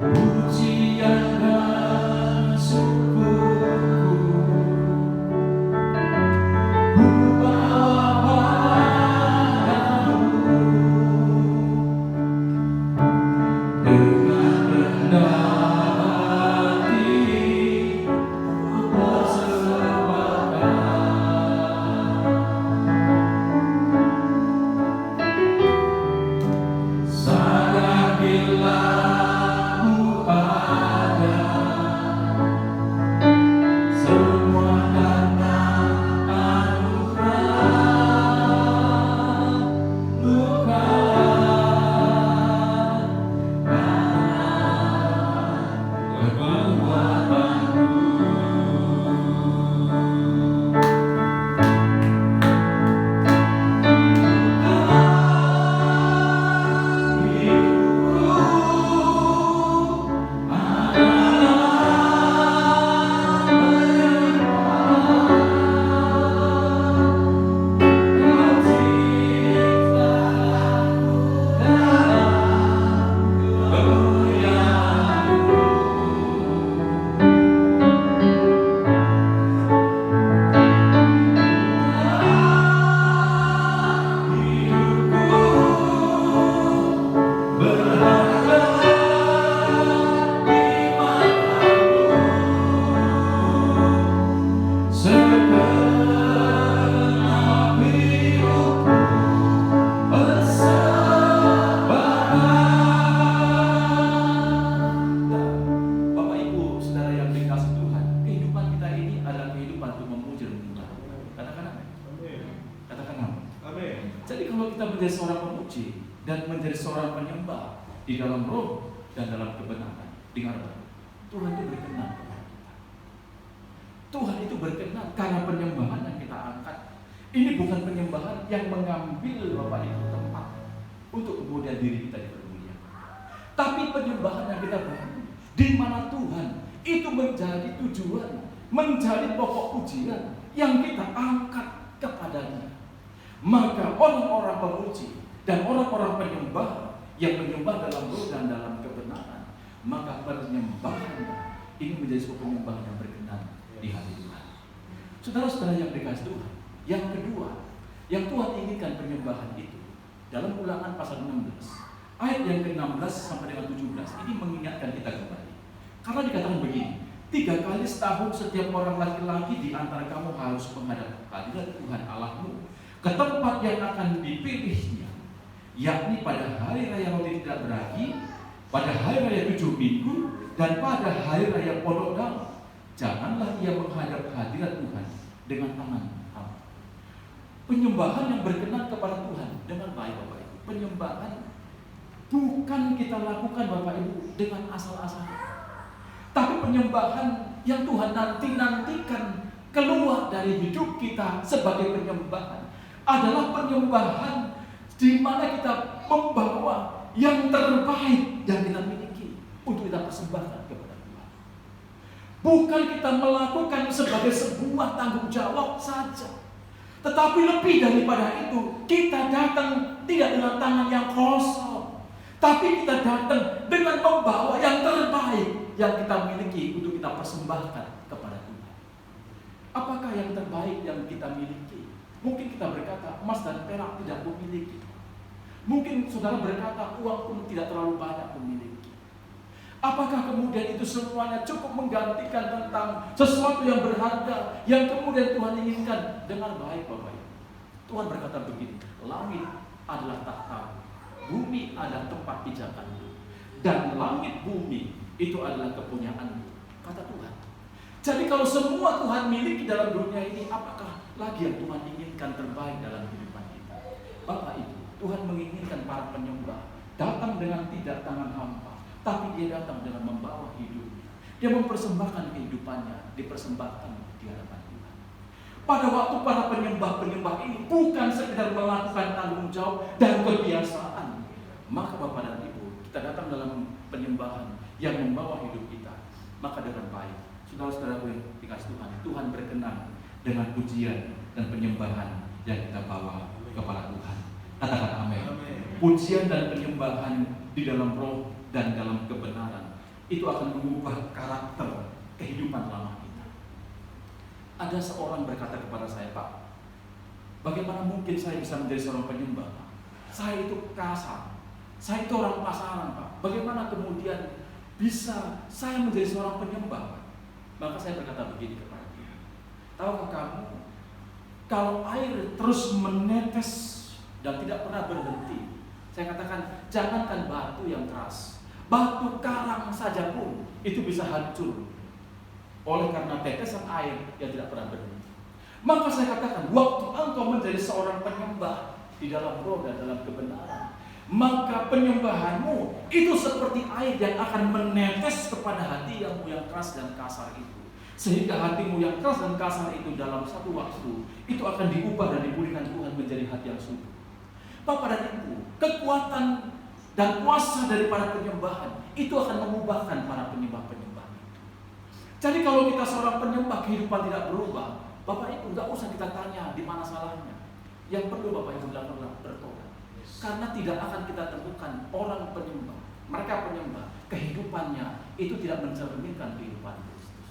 Pujian dan syukurku ku bawa padamu, dengan rendah hati ku persembahkan. Sadar bila ku ada, semua karena anugerah, bukan karena kekuatanku. Bapak Ibu Saudara yang dikasihi Tuhan, kehidupan kita ini adalah kehidupan untuk memuji dan menyembah. Katakan amin. Katakan amin. Jadi kalau kita menjadi seorang pemuji dan menjadi seorang penyembah di dalam roh dan dalam kebenaran, dengarlah, Tuhan itu berkenan kepada kita. Tuhan itu berkenan karena penyembahan yang kita angkat. Ini bukan penyembahan yang mengambil Bapak Ibu tempat untuk kemudian diri kita dipermuliakan, tapi penyembahan yang kita bangun, di mana Tuhan itu menjadi tujuan, menjadi pokok pujian yang kita angkat kepadanya. Maka orang-orang pemuji dan orang-orang penyembah yang menyembah dalam roh dan dalam kebenaran, maka penyembahan ini menjadi sebuah penyembahan yang berkenan di hati Tuhan. Saudara-saudara yang dikasihi Tuhan, yang kedua yang Tuhan inginkan penyembahan itu dalam Ulangan pasal 16 ayat yang ke-16 sampai dengan 17 ini mengingatkan kita kembali. Karena dikatakan begini, 3 kali setahun setiap orang laki-laki di antara kamu harus menghadap hadirat Tuhan Allahmu ke tempat yang akan dipilihnya, yakni pada hari raya roti tidak beragi, pada hari raya 7 minggu, dan pada hari raya Pondok Daun. Janganlah ia menghadap hadirat Tuhan dengan tangan hampa. Penyembahan yang berkenan kepada Tuhan dengan baik, Bapak Ibu. Penyembahan bukan kita lakukan, Bapak Ibu, dengan asal-asalan, tapi penyembahan yang Tuhan nantikan keluar dari hidup kita sebagai penyembahan adalah penyembahan di mana kita membawa yang terbaik yang kita miliki untuk kita persembahkan kepada Tuhan. Bukan kita melakukan sebagai sebuah tanggung jawab saja, tetapi lebih daripada itu, kita datang tidak dengan tangan yang kosong, tapi kita datang dengan membawa yang terbaik yang kita miliki untuk kita persembahkan kepada Tuhan. Apakah yang terbaik yang kita miliki? Mungkin kita berkata emas dan perak tidak memiliki. Mungkin saudara berkata uang pun tidak terlalu banyak memiliki. Apakah kemudian itu semuanya cukup menggantikan tentang sesuatu yang berharga yang kemudian Tuhan inginkan? Dengan baik Bapak Ibu, Tuhan berkata begini, langit adalah tahta, bumi adalah tempat pijakanmu, dan langit bumi itu adalah kepunyaanmu, kata Tuhan. Jadi kalau semua Tuhan miliki dalam dunia ini, apakah lagi yang Tuhan inginkan terbaik dalam kehidupan kita? Bapak Ibu, Tuhan menginginkan para penyembah datang dengan tidak tangan hampa, tapi dia datang dengan membawa hidupnya. Dia mempersembahkan kehidupannya, dipersembahkan di hadapan Tuhan. Pada waktu para penyembah-penyembah ini bukan sekedar melakukan tanggung jawab dan kebiasaan, maka Bapak dan Ibu, kita datang dalam penyembahan yang membawa hidup kita, maka dengan baik, saudara-saudara yang dikasih Tuhan, Tuhan berkenan dengan pujian dan penyembahan yang kita bawa kepada Tuhan. Katakan amin. Pujian dan penyembahan di dalam roh dan dalam kebenaran itu akan mengubah karakter kehidupan lama kita. Ada seorang berkata kepada saya, Pak, bagaimana mungkin saya bisa menjadi seorang penyembah? Saya itu kasar, saya itu orang pasaran, Pak. Bagaimana kemudian bisa saya menjadi seorang penyembah? Maka saya berkata begini kepada dia, tahukah kamu, kalau air terus menetes dan tidak pernah berhenti, saya katakan, jangankan batu yang keras, batu karang saja pun itu bisa hancur oleh karena tetesan air yang tidak pernah berhenti. Maka saya katakan, waktu engkau menjadi seorang penyembah di dalam roh dan dalam kebenaran, maka penyembahanmu itu seperti air yang akan menetes kepada hati yang keras dan kasar itu, sehingga hatimu yang keras dan kasar itu dalam satu waktu itu akan diubah dan dipulihkan Tuhan menjadi hati yang subur. Bapak dan Ibu, kekuatan dan kuasa daripada penyembahan itu akan mengubahkan para penyembah-penyembah. Jadi kalau kita seorang penyembah kehidupan tidak berubah, Bapak Ibu nggak usah kita tanya di mana salahnya. Yang perlu Bapak Ibu lakukan bertobat. Karena tidak akan kita temukan orang penyembah, mereka penyembah, kehidupannya itu tidak mencerminkan kehidupan Kristus.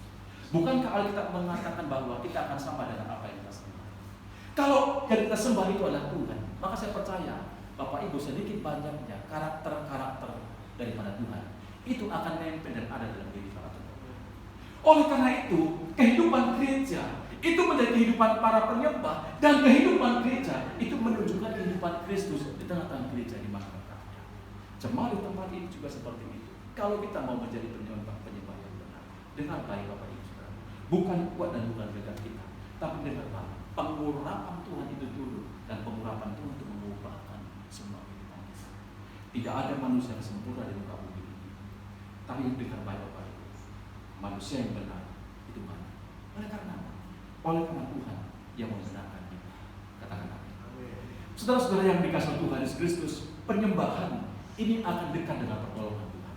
Bukankah Alkitab mengatakan bahwa kita akan sama dengan apa yang kita sembah? Kalau yang kita sembah itu adalah Tuhan, maka saya percaya Bapak Ibu sedikit banyaknya karakter-karakter daripada Tuhan itu akan nempel dan ada dalam diri para penyembah. Oleh karena itu, kehidupan gereja itu menjadi kehidupan para penyembah, dan kehidupan gereja itu menunjukkan kehidupan Kristus di tengah-tengah gereja di masyarakatnya. Jemaat di tempat ini juga seperti itu. Kalau kita mau menjadi penyembah-penyembah yang benar, dengar baik Bapak Ibu Saudara, bukan kuat dan bukan gagah kita, tapi dengar baik, pengurapan Tuhan itu dulu, dan pengurapan Tuhan itu mengubahkan semua kehidupan kita. Tidak ada manusia yang sempurna di muka bumi ini, tapi yang dengar baik Bapak Ibu, manusia yang benar itu mana? Oleh karena Tuhan yang membenarkan kita. Katakan amin. Saudara-saudara yang dikasihi Tuhan Yesus Kristus, penyembahan ini akan dekat dengan pertolongan Tuhan.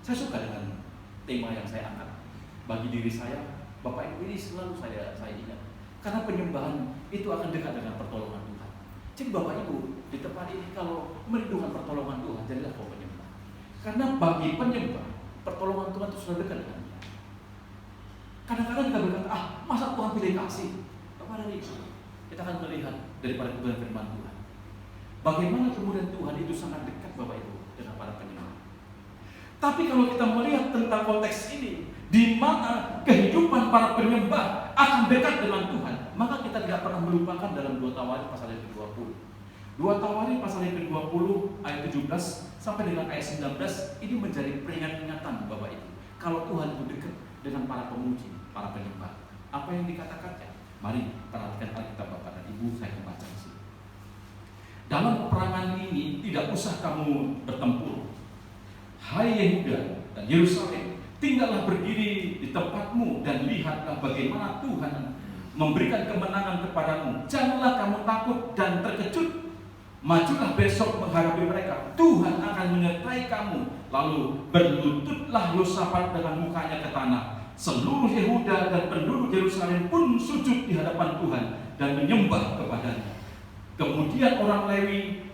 Saya suka dengan tema yang saya angkat. Bagi diri saya, Bapak Ibu, ini selalu saya ingat. Karena penyembahan itu akan dekat dengan pertolongan Tuhan. Jadi Bapak Ibu, di tempat ini kalau merindukan pertolongan Tuhan, jadilah kau penyembah. Karena bagi penyembah, pertolongan Tuhan itu sudah dekat dengan dia. Kadang-kadang kita berkata, masa Tuhan pilih kasih? Kepada itu, kita akan melihat daripada kebenaran firman Tuhan. Bagaimana kemudian Tuhan itu sangat dekat Bapak Ibu dengan para penyembah. Tapi kalau kita melihat tentang konteks ini, di mana kehidupan para penyembah akan dekat dengan Tuhan, maka kita tidak pernah melupakan dalam 2 Tawarik pasal yang ke-20. 2 Tawarik pasal yang ke-20 ayat 17 sampai dengan ayat 19 ini menjadi peringatan Bapak Ibu. Kalau Tuhan itu dekat dengan para pemuji, para penyembah. Apa yang dikatakannya? Mari perhatikan Alkitab Bapak dan Ibu, saya akan baca di sini. Dalam peperangan ini tidak usah kamu bertempur. Hai Yehuda dan Yerusalem, tinggallah berdiri di tempatmu dan lihatlah bagaimana Tuhan memberikan kemenangan kepadamu. Janganlah kamu takut dan terkejut. Majulah besok menghadapi mereka. Tuhan akan menyertai kamu. Lalu berlututlah Yosafat dengan mukanya ke tanah. Seluruh Yehuda dan penduduk Yerusalem pun sujud di hadapan Tuhan dan menyembah kepadanya. Kemudian orang Lewi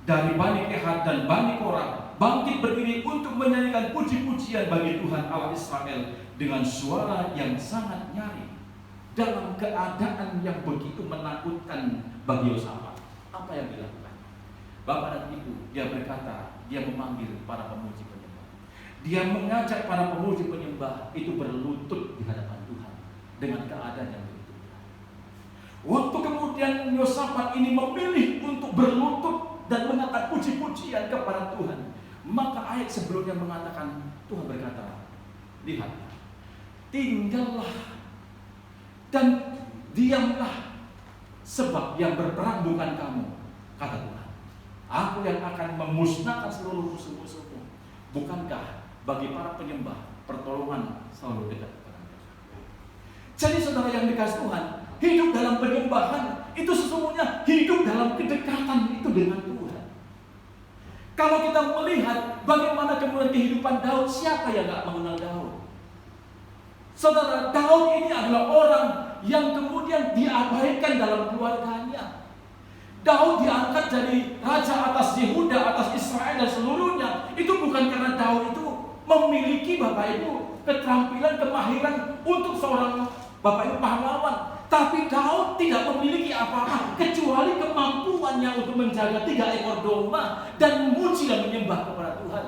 dari Bani Kehat dan Bani Korah bangkit berdiri untuk menyanyikan puji-pujian bagi Tuhan Allah Israel dengan suara yang sangat nyaring. Dalam keadaan yang begitu menakutkan bagi Yosafat, apa yang dilakukan? Bapak dan Ibu, dia berkata, dia memanggil para pemuji penyembah. Dia mengajak para pemuji penyembah itu berlutut di hadapan Tuhan dengan keadaan yang begitu berat. Waktu kemudian Yosafat ini memilih untuk berlutut dan mengatakan puji-pujian kepada Tuhan, maka ayat sebelumnya mengatakan, Tuhan berkata, lihat, tinggallah dan diamlah, sebab yang berperang bukan kamu, kata Tuhan. Aku yang akan memusnahkan seluruh musuh-musuhmu. Bukankah bagi para penyembah pertolongan selalu dekat kepada mereka? Jadi saudara yang dikasih Tuhan, hidup dalam penyembahan itu sesungguhnya hidup dalam kedekatan itu dengan Tuhan. Kalau kita melihat bagaimana kemudian kehidupan Daud, siapa yang gak mengenal Daud? Saudara, Daud ini adalah orang yang kemudian diabaikan dalam keluarganya. Daud diangkat jadi raja atas Yehuda, atas Israel dan seluruhnya. Itu bukan karena Daud itu memiliki Bapak Ibu keterampilan, kemahiran untuk seorang Bapak Ibu pahlawan. Tapi Daud tidak memiliki apa-apa kecuali kemampuannya untuk menjaga 3 ekor domba dan memuji dan menyembah kepada Tuhan.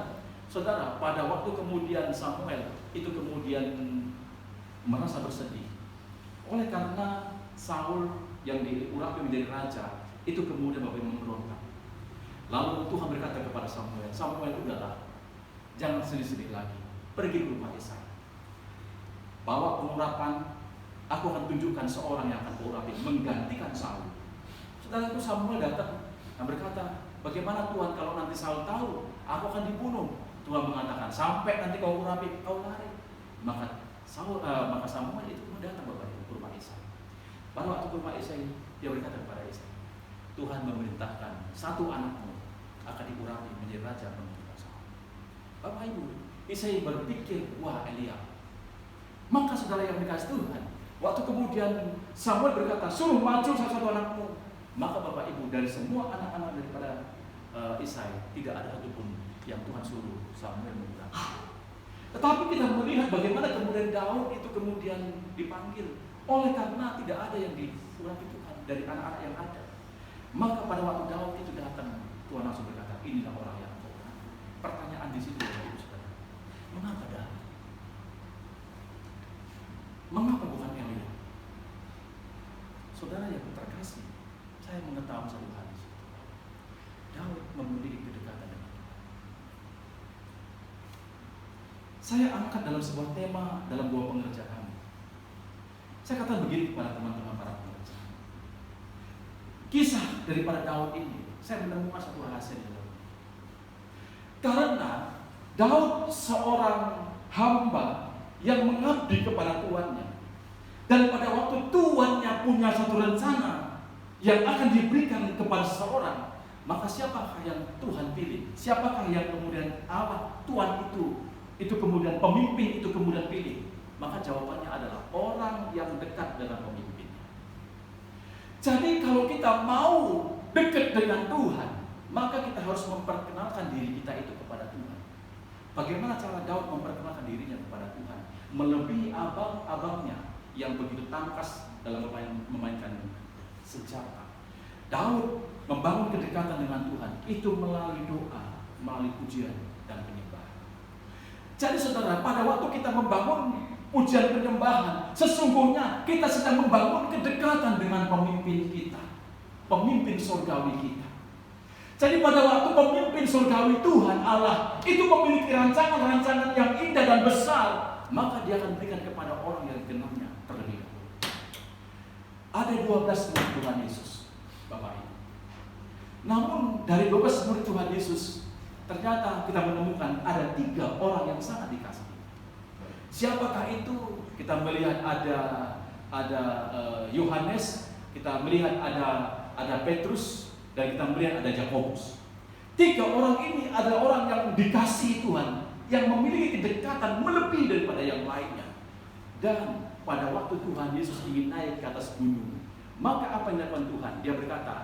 Saudara, pada waktu kemudian Samuel itu kemudian merasa bersedih oleh karena Saul yang diurapi menjadi raja itu kemudian Bapak Ibu memberontak. Lalu Tuhan berkata kepada Samuel, Samuel, udahlah, jangan sedih-sedih lagi, pergi ke rumah Isai, bawa pengurapan, aku akan tunjukkan seorang yang akan kuurapi menggantikan Saul. Setelah itu Samuel datang dan berkata, bagaimana Tuhan kalau nanti Saul tahu aku akan dibunuh? Tuhan mengatakan, sampai nanti kau urapi, kau lari. Maka Samuel itu datang Bapak Ibu ke rumah Isai. Pada waktu ke rumah Isai, dia berkata kepada Isai, Tuhan memerintahkan satu anakmu akan diurapi menjadi raja menggantikan Saul. Bapak Ibu, Isai berpikir, wah Elia. Maka saudara yang dikasih Tuhan, waktu kemudian Samuel berkata, suruh maju salah satu anakmu. Maka Bapak Ibu, dari semua anak-anak daripada Isai, tidak ada satupun yang Tuhan suruh Samuel mengurapi. Tetapi kita melihat bagaimana kemudian Daud itu kemudian dipanggil oleh karena tidak ada yang diurapi Tuhan dari anak-anak yang ada. Maka pada waktu Daud itu datang, Tuhan langsung berkata, inilah orang yang kau urapi. Pertanyaan di situ Bapak Ibu Saudara, mengapa Daud? Mengapa bukan Elia? Saudara yang terkasih, saya mengetahui satu hal. Daud memiliki kedekatan dengan Tuhan. Saya angkat dalam sebuah tema dalam buah pengerjaan. Saya katakan begini kepada teman-teman para pengerja. Kisah daripada Daud ini, saya menemukan satu rahasia di dalam. Karena Daud seorang hamba yang mengabdi kepada tuannya. Dan pada waktu tuannya punya satu rencana yang akan diberikan kepada seseorang, maka siapakah yang Tuhan pilih? Siapakah yang kemudian Allah, Tuhan itu kemudian pemimpin itu kemudian pilih? Maka jawabannya adalah orang yang dekat dengan pemimpin. Jadi kalau kita mau dekat dengan Tuhan, maka kita harus memperkenalkan diri kita itu kepada Tuhan. Bagaimana cara Daud memperkenalkan dirinya kepada Tuhan? Melebihi abang-abangnya yang begitu tangkas dalam memainkan senjata. Daud membangun kedekatan dengan Tuhan itu melalui doa, melalui pujian dan penyembahan. Jadi saudara, pada waktu kita membangun pujian penyembahan, sesungguhnya kita sedang membangun kedekatan dengan pemimpin kita, pemimpin surgawi kita. Jadi pada waktu pemimpin surgawi Tuhan Allah itu memiliki rancangan-rancangan yang indah dan besar, maka dia akan berikan kepada orang yang genapnya terlebih dahulu. Ada 12 murid Tuhan Yesus, Bapak Ibu. Namun dari 12 murid Tuhan Yesus, ternyata kita menemukan ada 3 orang yang sangat dikasihi. Siapakah itu? Kita melihat ada ada Yohanes, kita melihat ada Petrus, dan kita melihat ada Yakobus. 3 orang ini adalah orang yang dikasihi Tuhan, yang memiliki kedekatan melebihi daripada yang lainnya. Dan pada waktu Tuhan Yesus ingin naik ke atas gunung, maka apa yang dilakukan Tuhan? Dia berkata,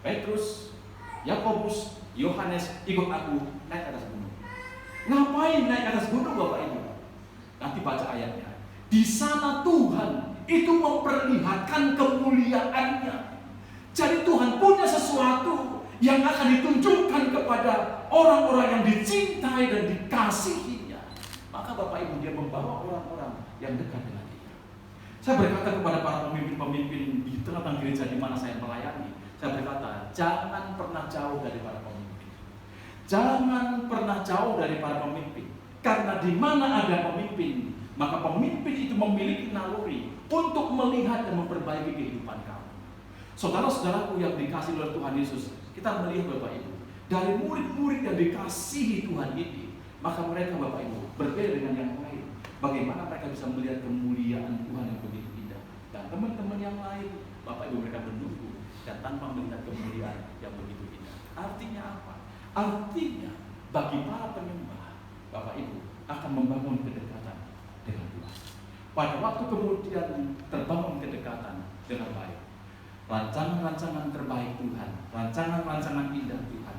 Petrus, Yakobus, Yohanes, ikut aku naik ke atas gunung. Ngapain naik ke atas gunung, Bapak Ibu? Nanti baca ayatnya. Di sana Tuhan itu memperlihatkan kemuliaannya. Jadi Tuhan punya sesuatu yang akan ditunjukkan kepada orang-orang yang dicintai dan dikasihinya. Maka Bapak Ibu, dia membawa orang-orang yang dekat dengan dia. Saya berkata kepada para pemimpin-pemimpin di tengah-tengah gereja di mana saya melayani, saya berkata, jangan pernah jauh dari para pemimpin. Jangan pernah jauh dari para pemimpin. Karena di mana ada pemimpin, maka pemimpin itu memiliki naluri untuk melihat dan memperbaiki kehidupan kamu. Saudara-saudaraku yang dikasihi oleh Tuhan Yesus, kita melihat Bapak Ibu, dari murid-murid yang dikasihi Tuhan ini, maka mereka Bapak Ibu berbeda dengan yang lain. Bagaimana mereka bisa melihat kemuliaan Tuhan yang begitu indah. Dan teman-teman yang lain, Bapak Ibu, mereka menunggu dan tanpa melihat kemuliaan yang begitu indah. Artinya apa? Artinya bagi para penyembah, Bapak Ibu akan membangun kedekatan dengan Tuhan. Pada waktu kemudian terbangun kedekatan dengan baik, rancangan-rancangan terbaik Tuhan, rancangan-rancangan indah Tuhan,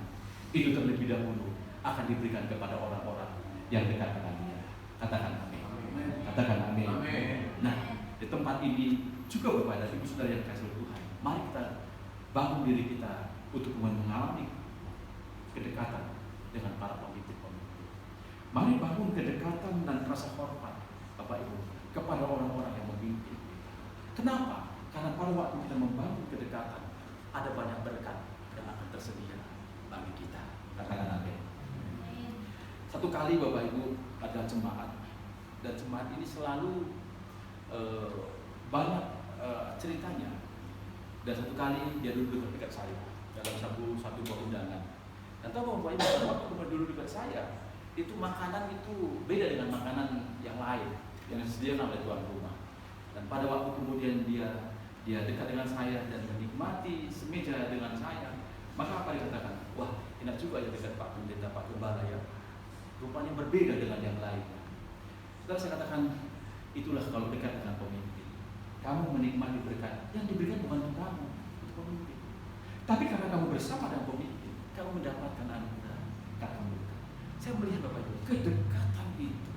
itu terlebih dahulu akan diberikan kepada orang-orang yang dekat dengan Dia. Katakan amin. Katakan amin. Nah, di tempat ini juga Bapak dan Ibu Saudara yang dikasihi Tuhan, mari kita bangun diri kita untuk mengalami kedekatan dengan para pemimpin-pemimpin. Mari bangun kedekatan dan rasa hormat Bapak Ibu kepada orang-orang yang memimpin kita. Kenapa? Karena pada waktu kita membangun kedekatan, ada banyak berkat yang akan tersedia bagi kita. Katakan amin. Satu kali Bapak Ibu ada jemaat, dan jemaat ini selalu banyak ceritanya. Dan satu kali dia duduk dekat saya dalam satu buah undangan. Dan tahu Bapak Ibu, waktu duduk dekat saya, itu makanan itu beda dengan makanan yang lain yang disediakan oleh tuan rumah. Dan pada waktu kemudian dia dekat dengan saya dan menikmati semeja dengan saya, maka apa dikatakan? Wah, enak juga ya dekat Pak Pendeta, Pak Gembala ya. Rupanya berbeda dengan yang lainnya. Setelah saya katakan, itulah kalau dekat dengan pemimpin. Kamu menikmati berkat yang diberikan bukan untuk kamu, untuk pemimpin. Tapi karena kamu bersama dengan pemimpin, kamu mendapatkan anugerah karena kamu dekat. Saya melihat Bapak Ibu, kedekatan itu,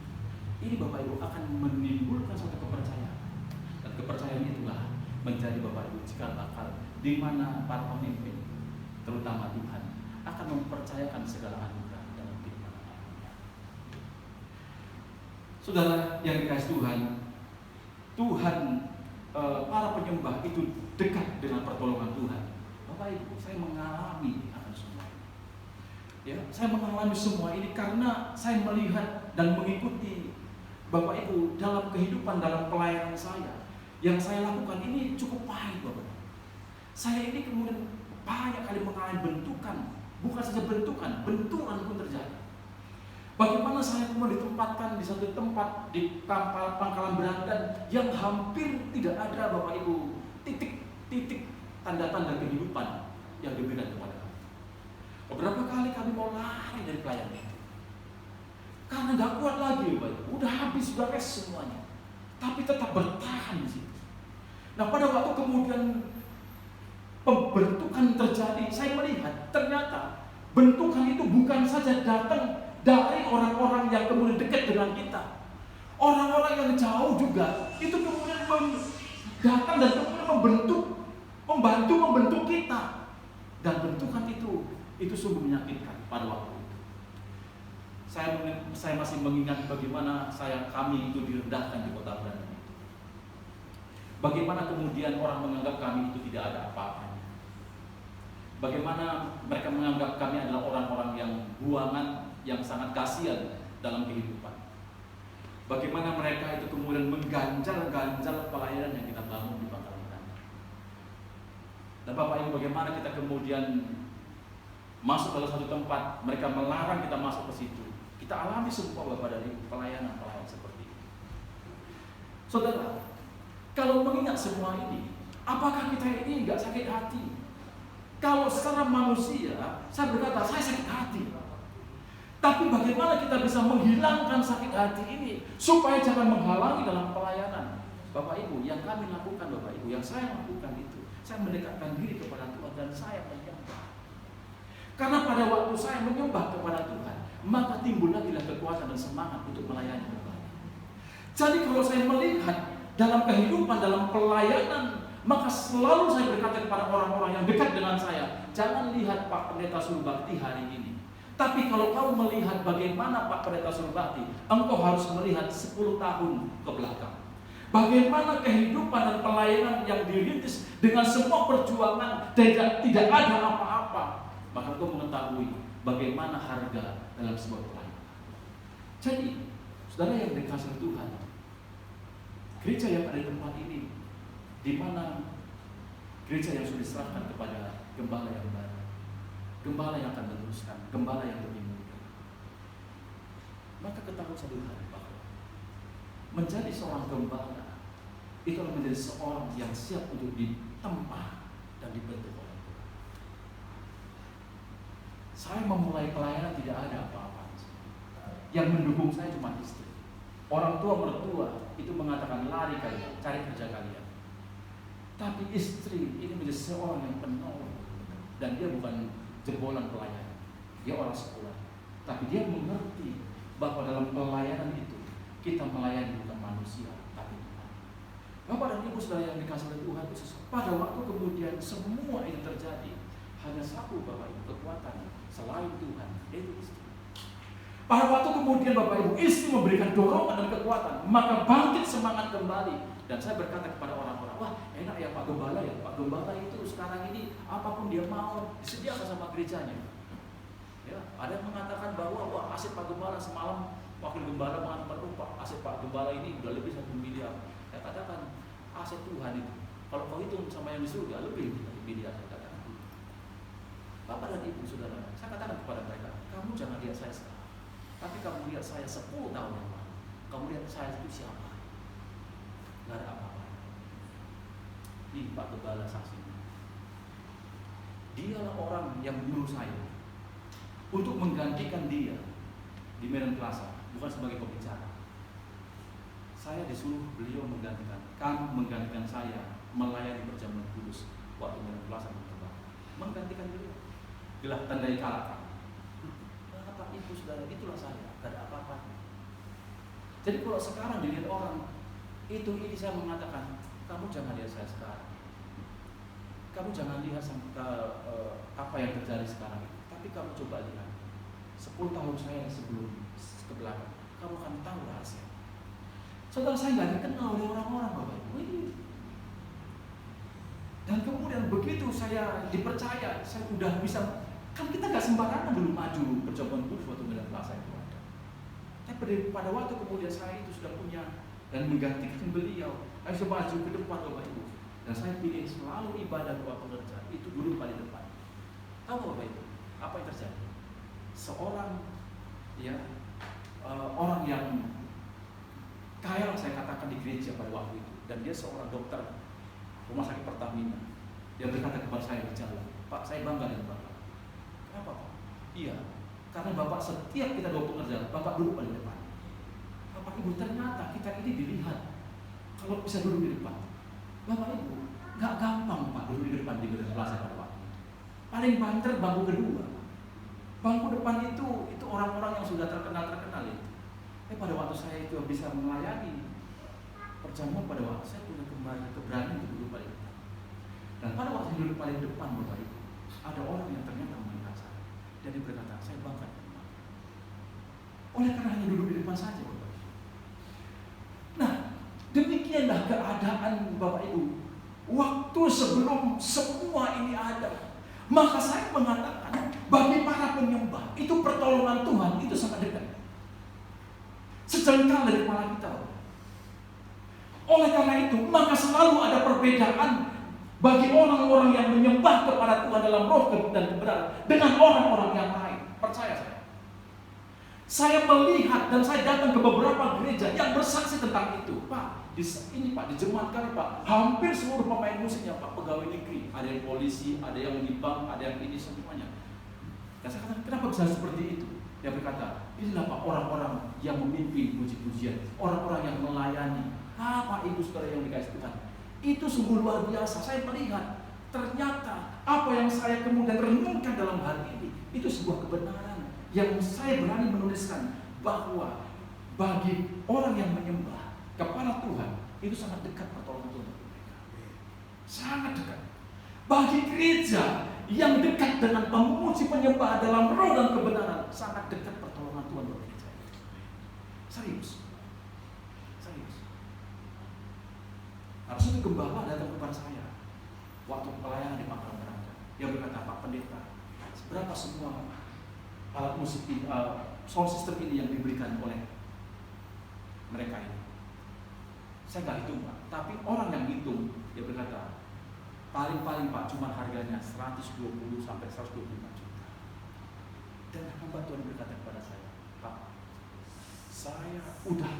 ini Bapak Ibu akan menimbulkan suatu kepercayaan. Dan kepercayaan itulah menjadi Bapak Ibu cikal bakal di mana para pemimpin, terutama Tuhan, akan mempercayakan segala anugerah dalam kehidupan manusia. Saudara yang dikasihi Tuhan, para penyembah itu dekat dengan pertolongan Tuhan. Bapak Ibu, saya mengalami akan semua ini. Ya, saya mengalami semua ini karena saya melihat dan mengikuti Bapak Ibu dalam kehidupan, dalam pelayanan saya. Yang saya lakukan ini cukup pahit Bapak. Saya ini kemudian banyak kali mengalami bentukan, bukan saja benturan pun terjadi. Bagaimana saya kemudian ditempatkan di satu tempat di pangkalan Berandan yang hampir tidak ada Bapak Ibu titik tanda-tanda kehidupan yang diberikan kepada kami. Beberapa kali kami mau lari dari pelayanan itu karena nggak kuat lagi Bapak Ibu, udah habis, sudah res semuanya, tapi tetap bertahan di situ. Nah, pada waktu kemudian pembentukan terjadi, saya melihat ternyata bentukan itu bukan saja datang dari orang-orang yang kemudian dekat dengan kita. Orang-orang yang jauh juga itu kemudian datang dan kemudian membantu membentuk kita. Dan bentukan itu sungguh menyakitkan pada waktu itu. Saya masih mengingat bagaimana kami itu direndahkan di kota Berandan. Bagaimana kemudian orang menganggap kami itu tidak ada apa-apanya. Bagaimana mereka menganggap kami adalah orang-orang yang buangan, yang sangat kasihan dalam kehidupan. Bagaimana mereka itu kemudian mengganjal-ganjal pelayanan yang kita bangun di Pangkalan Berandan. Dan Bapak Ibu, bagaimana kita kemudian masuk dalam satu tempat, mereka melarang kita masuk ke situ. Kita alami semua Bapak dari pelayanan seperti itu. Saudara, Kalau mengingat semua ini, apakah kita ini nggak sakit hati? Kalau secara manusia, saya berkata, saya sakit hati. Tapi bagaimana kita bisa menghilangkan sakit hati ini supaya jangan menghalangi dalam pelayanan? Bapak Ibu, yang kami lakukan, Bapak Ibu, yang saya lakukan itu, saya mendekatkan diri kepada Tuhan dan saya menyembah. Karena pada waktu saya menyembah kepada Tuhan, maka timbul lagi kekuatan dan semangat untuk melayani Tuhan. Jadi kalau saya melihat dalam kehidupan, dalam pelayanan, maka selalu saya berkata kepada orang-orang yang dekat dengan saya, jangan lihat Pak Pendeta Surbakti hari ini. Tapi kalau kamu melihat bagaimana Pak Pendeta Surbakti, engkau harus melihat 10 tahun ke belakang. Bagaimana kehidupan dan pelayanan yang dirintis dengan semua perjuangan, tidak ada apa-apa. Maka engkau mengetahui bagaimana harga dalam sebuah pelayanan. Jadi, saudara yang dikasihi Tuhan, gereja yang ada di tempat ini, di mana gereja yang sudah diserahkan kepada gembala yang baru, gembala yang akan meneruskan, gembala yang lebih muda. Maka ketahui satu hal bahwa menjadi seorang gembala itu adalah menjadi seorang yang siap untuk ditempa dan dibentuk oleh Tuhan. Saya memulai pelayanan tidak ada apa-apa. Yang mendukung saya cuma istri. Orang tua mertua itu mengatakan lari kalian, cari kerja kalian. Tapi istri ini menjadi seorang yang penolong, dan dia bukan jebolan pelayanan, dia orang sekolah. Tapi dia mengerti bahwa dalam pelayanan itu kita melayani bukan manusia, tapi Tuhan. Bapak dan Ibu saudara yang dikasihi oleh Tuhan, pada waktu kemudian semua ini terjadi, hanya satu Bapak Ibu kekuatan selain Tuhan, yaitu istri. Pada waktu kemudian Bapak Ibu, istri memberikan dorongan dan kekuatan, maka bangkit semangat kembali. Dan saya berkata kepada orang-orang, wah enak ya Pak Gembala ya, Pak Gembala itu sekarang ini apapun dia mau disediakan sama gerejanya. Ya, ada yang mengatakan bahwa wah aset Pak Gembala semalam wakil gembala mengatakan, Pak aset Pak Gembala ini udah lebih 1 miliar. Saya katakan aset Tuhan itu, kalau kau hitung sama yang di surga lebih dari miliar. Saya katakan, Bapak dan Ibu saudara, saya katakan kepada mereka, kamu jangan lihat saya sekarang, tapi kamu lihat saya 10 tahun yang lalu. Kamu lihat saya itu siapa? Gak ada apa-apa. Ini Pak Gembala saksi. Dialah orang yang menyuruh saya untuk menggantikan dia di Medan Plaza, bukan sebagai pembicara. Saya disuruh beliau menggantikan saya melayani perjamuan kudus waktu Medan Plaza berkembang. Menggantikan beliau. Gelar tandai kalahkan. Bapak Ibu saudara, itulah saya. Gak ada apa-apa. Jadi kalau sekarang dilihat orang, ini saya mengatakan, kamu jangan lihat saya sekarang. Kamu jangan lihat apa yang terjadi sekarang. Tapi kamu coba lihat 10 tahun saya sebelum ke belakang, kamu akan tahu rahasia. Saudara, saya nggak dikenal oleh orang-orang Bapak Ibu. Dan kemudian begitu saya dipercaya, saya udah bisa. Kan kita nggak sembarangan dulu maju perjamuan kudus waktu Medan Plaza itu ada. Tapi pada waktu kemudian saya itu sudah punya dan menggantikan beliau, saya bisa maju ke depan Bapak Ibu. Dan saya pilih selalu ibadah doa pengerjaan itu dulu paling depan. Tahu Bapak Ibu, apa yang terjadi? Seorang orang yang kaya saya katakan di gereja pada waktu itu, dan dia seorang dokter rumah sakit Pertamina. Dia berkata kepada saya di jalan, Pak, saya bangga dengan Bapak. Kenapa Pak? Iya, karena Bapak setiap kita doa pengerjaan, Bapak duduk paling depan. Bapak Ibu, ternyata kita ini dilihat kalau bisa duduk di depan. Bapak Ibu, gak gampang Pak duduk di depan di Medan Plaza pada waktu itu. Paling banter bangku kedua. Bangku depan itu orang-orang yang sudah terkenal itu. Pada waktu saya itu bisa melayani perjamuan, pada waktu saya punya keberanian untuk duduk paling depan. Dan pada waktu saya duduk paling depan Bapak Ibu, ada orang yang ternyata melihat saya. Dan dia berkata, saya bangga dengan Bapak. Oleh karena hanya duduk di depan saja Bapak Ibu. Nah, demikianlah keadaan Bapak Ibu. Waktu sebelum semua ini ada, maka saya mengatakan bagi para penyembah itu pertolongan Tuhan itu sangat dekat, sejengkal dari kepala kita. Oleh karena itu, maka selalu ada perbedaan bagi orang-orang yang menyembah kepada Tuhan dalam roh dan kebenaran dengan orang-orang yang lain. Percaya saya. Saya melihat dan saya datang ke beberapa gereja yang bersaksi tentang itu. Pak, ini Pak, di jemaat kami Pak, hampir seluruh pemain musiknya Pak, pegawai negeri. Ada yang polisi, ada yang di bank, ada yang ini semuanya. Dan saya kata, kenapa bisa seperti itu? Dia berkata, inilah Pak orang-orang yang memimpin puji-pujian, orang-orang yang melayani. Pak Ibu Saudara yang dikasih Tuhan, itu sungguh luar biasa. Saya melihat ternyata apa yang saya kemudian renungkan dalam hal ini itu sebuah kebenaran yang saya berani menuliskan, bahwa bagi orang yang menyembah kepada Tuhan itu sangat dekat pertolongan Tuhan bagi mereka. Sangat dekat. Bagi gereja yang dekat dengan pemuji penyembah dalam roh dan kebenaran, sangat dekat pertolongan Tuhan bagi gereja. Serius. Harus itu gembala datang kepada saya waktu pelayanan di Pangkalan Beranda. Dia berkata, Pak Pendeta, seberapa semua alat musik ini, sound system ini yang diberikan oleh mereka ini? Saya nggak hitung Pak, tapi orang yang hitung, dia berkata, paling-paling Pak, cuma harganya 120 sampai 125 juta. Dan hamba Tuhan berkata kepada saya, Pak, saya udah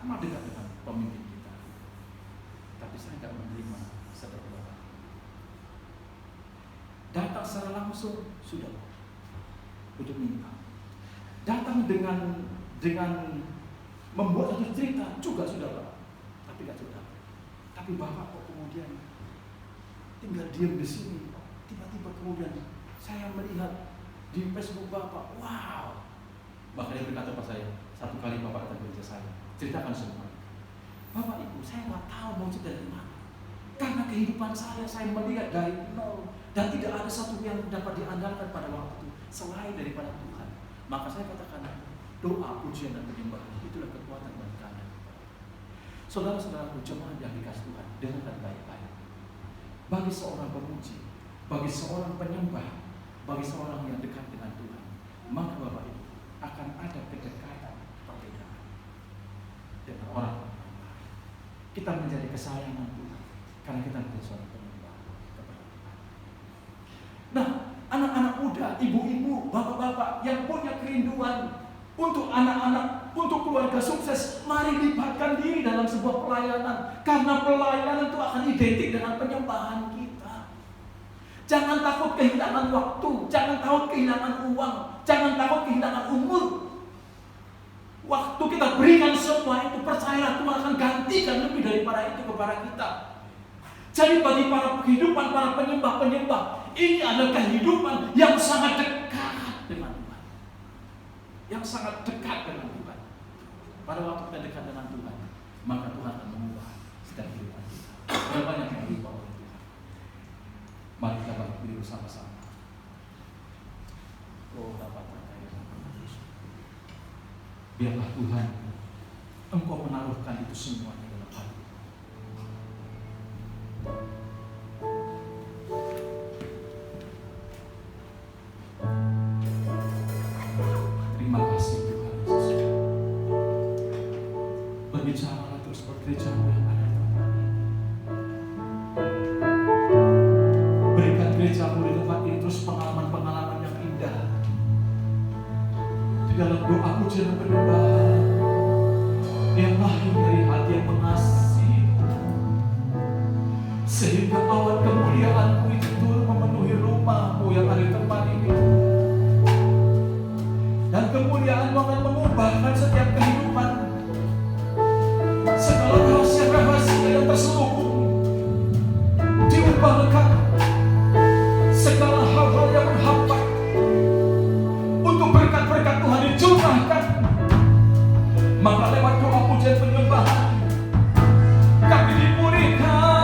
lama dekat dengan pemimpin kita, tapi saya nggak menerima seperti Bapak. Datang secara langsung sudah untuk minta. Datang dengan membuat satu cerita juga sudah Pak, tapi nggak sudah. Tapi Bapak kok kemudian tinggal diam di sini. Tiba-tiba kemudian saya melihat di Facebook Bapak, wow. Makanya berkata pada saya, satu kali Bapak datang ke gereja saya, ceritakan semua. Bapak Ibu, saya nggak tahu mau cerita dari mana. Karena kehidupan saya melihat dari nol dan tidak ada satu yang dapat diandalkan pada waktu itu selain daripada Tuhan. Maka saya katakan, doa, pujian dan penyembahan itulah kekuatan bagi kami. Saudara-saudaraku, jemaat yang dikasih Tuhan, dengarkan baik-baik. Bagi seorang pemuji, bagi seorang penyembah, bagi seorang yang dekat dengan Tuhan, maka Bapak Ibu akan ada kedekatan perbedaan dengan orang. Kita menjadi kesayangan Tuhan karena kita menjadi seorang penyembah kepada Tuhan. Nah, anak-anak muda, ibu-ibu, bapak-bapak yang punya kerinduan untuk anak-anak, untuk keluarga sukses, mari libatkan diri dalam sebuah pelayanan, karena pelayanan itu akan identik dengan penyembahan kita. Jangan takut kehilangan waktu, jangan takut kehilangan uang, jangan takut kehilangan umur. Waktu kita berikan semua itu, percayalah Tuhan akan gantikan lebih daripada itu kepada kita. Jadi bagi para kehidupan, para penyembah-penyembah, ini adalah kehidupan yang sangat dekat dengan Tuhan. Yang sangat dekat dengan Tuhan. Pada waktu kita dekat dengan Tuhan, maka Tuhan akan mengubah setiap kehidupan kita. Ada banyak yang diubah oleh Tuhan. Mari kita berdiri bersama-sama. Oh, dapat terkait dengan Yesus. Biarlah Tuhan, Engkau menaruhkan itu semuanya dalam hati. Terima kasih Tuhan Yesus. Berbicaralah terus buat gereja-Mu yang ada di tempat ini. Berikan gereja-Mu di tempat ini terus pengalaman-pengalaman yang indah. Di dalam doa pujian dan penyembahan yang lahir dari hati yang mengasihi, sehingga awan kemuliaan-Mu itu turun memenuhi rumah-Mu yang ada di tempat ini. Dan kemuliaan-Mu akan mengubahkan setiap kehidupan, segala rahasia-rahasia yang terselubung diubahkan, segala hal-hal yang menghambat untuk berkat-berkat Tuhan dicurahkan. Maka lewat doa pujian penyembahan kami dipulihkan.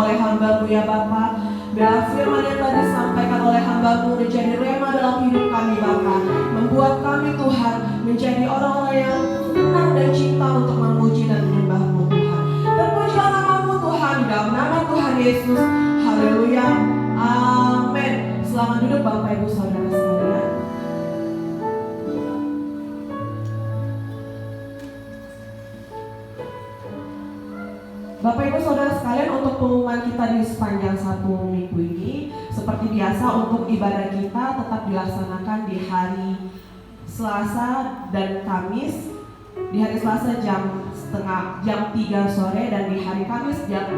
oleh hamba-Mu ya Bapa. Biar firman yang tadi disampaikan oleh hamba-Mu menjadi rema dalam hidup kami Bapa. Membuat kami Tuhan menjadi orang-orang yang senang dan cinta untuk memuji dan menyembah-Mu Tuhan. Terpujilah nama-Mu Tuhan, dalam nama Tuhan Yesus. Haleluya. Amin. Selamat duduk Bapak Ibu Saudara sekalian. Bapak Ibu Saudara sekalian, untuk pengumuman kita di sepanjang satu minggu ini, seperti biasa untuk ibadah kita tetap dilaksanakan di hari Selasa dan Kamis. Di hari Selasa jam 3 sore dan di hari Kamis jam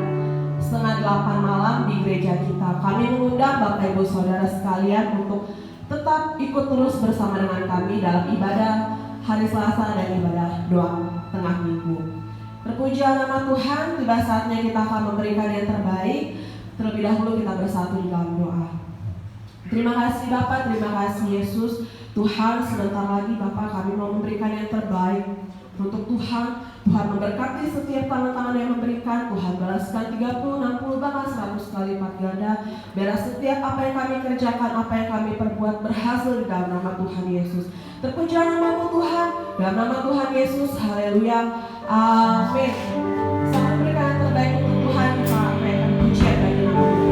7:30 malam di gereja kita. Kami mengundang Bapak Ibu Saudara sekalian untuk tetap ikut terus bersama dengan kami dalam ibadah hari Selasa dan ibadah doa tengah minggu. Terpujilah nama Tuhan. Tiba saatnya kita akan memberikan yang terbaik. Terlebih dahulu kita bersatu di dalam doa. Terima kasih Bapak, terima kasih Yesus. Tuhan, sebentar lagi Bapak kami mau memberikan yang terbaik untuk Tuhan. Tuhan memberkati setiap tangan-tangan yang memberikan. Tuhan balaskan 30, 60, bahkan 100 kali lipat ganda. Biar setiap apa yang kami kerjakan, apa yang kami perbuat berhasil di dalam nama Tuhan Yesus. Terpujilah nama-Mu Tuhan, dalam nama Tuhan Yesus. Haleluya. Amin. Selamat berikan yang terbaik untuk Tuhan. Kita akan pujian bagi nama-Mu.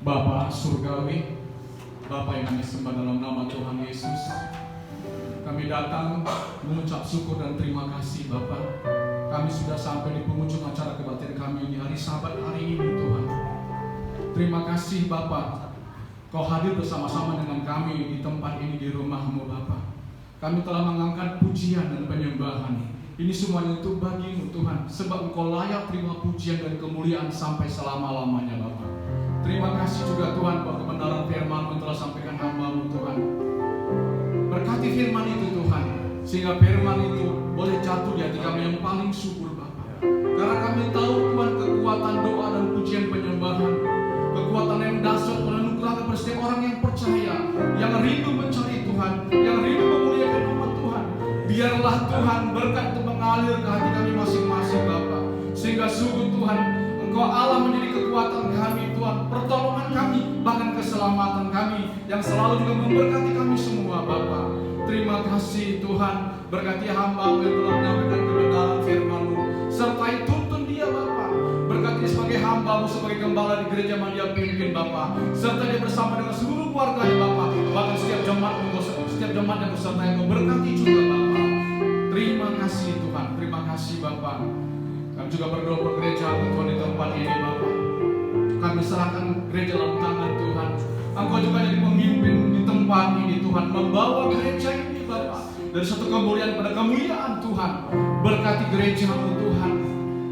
Bapa surgawi, Bapa yang kami sembah dalam nama Tuhan Yesus, kami datang mengucap syukur dan terima kasih Bapa. Kami sudah sampai di penghujung acara kebaktian kami di hari Sabat hari ini Tuhan. Terima kasih Bapa, Kau hadir bersama-sama dengan kami di tempat ini, di rumah-Mu Bapa. Kami telah mengangkat pujian dan penyembahan. Ini semuanya untuk bagi-Mu Tuhan, sebab Engkau layak terima pujian dan kemuliaan sampai selama-lamanya Bapa. Terima kasih juga Tuhan bahwa kebenaran firman-Mu telah sampaikan hamba-Mu Tuhan. Berkati firman itu Tuhan, sehingga firman itu boleh jatuh di hati kami yang paling subur Bapa. Karena kami tahu Tuhan kekuatan doa dan pujian penyembahan, kekuatan yang dahsyat menganugerahkan kepada setiap orang yang percaya, yang rindu mencari Tuhan, yang rindu memuliakan nama Tuhan. Biarlah Tuhan berkat itu mengalir ke hati kami masing-masing Bapa, sehingga sungguh Tuhan Engkau Allah menjadi kekuatan kami keselamatan kami, yang selalu juga memberkati kami semua Bapa. Terima kasih Tuhan, berkati hamba-Mu yang telah menyampaikan kebenaran firman-Mu, sertai tuntun dia Bapa. Berkati sebagai hamba-Mu, sebagai gembala di gereja yang dia pimpin Bapa, serta dia bersama dengan seluruh keluarganya Bapa, bahkan setiap jemaat yang besertai Mu, berkati juga Bapa. Terima kasih Tuhan, terima kasih Bapa. Kami juga berdoa buat gereja Tuhan di tempat ini Bapa. Kami serahkan gereja dalam tangan Tuhan. Engkau juga jadi pemimpin di tempat ini Tuhan, membawa gereja ini Bapa dari satu kemuliaan pada kemuliaan Tuhan. Berkati gereja-Mu Tuhan,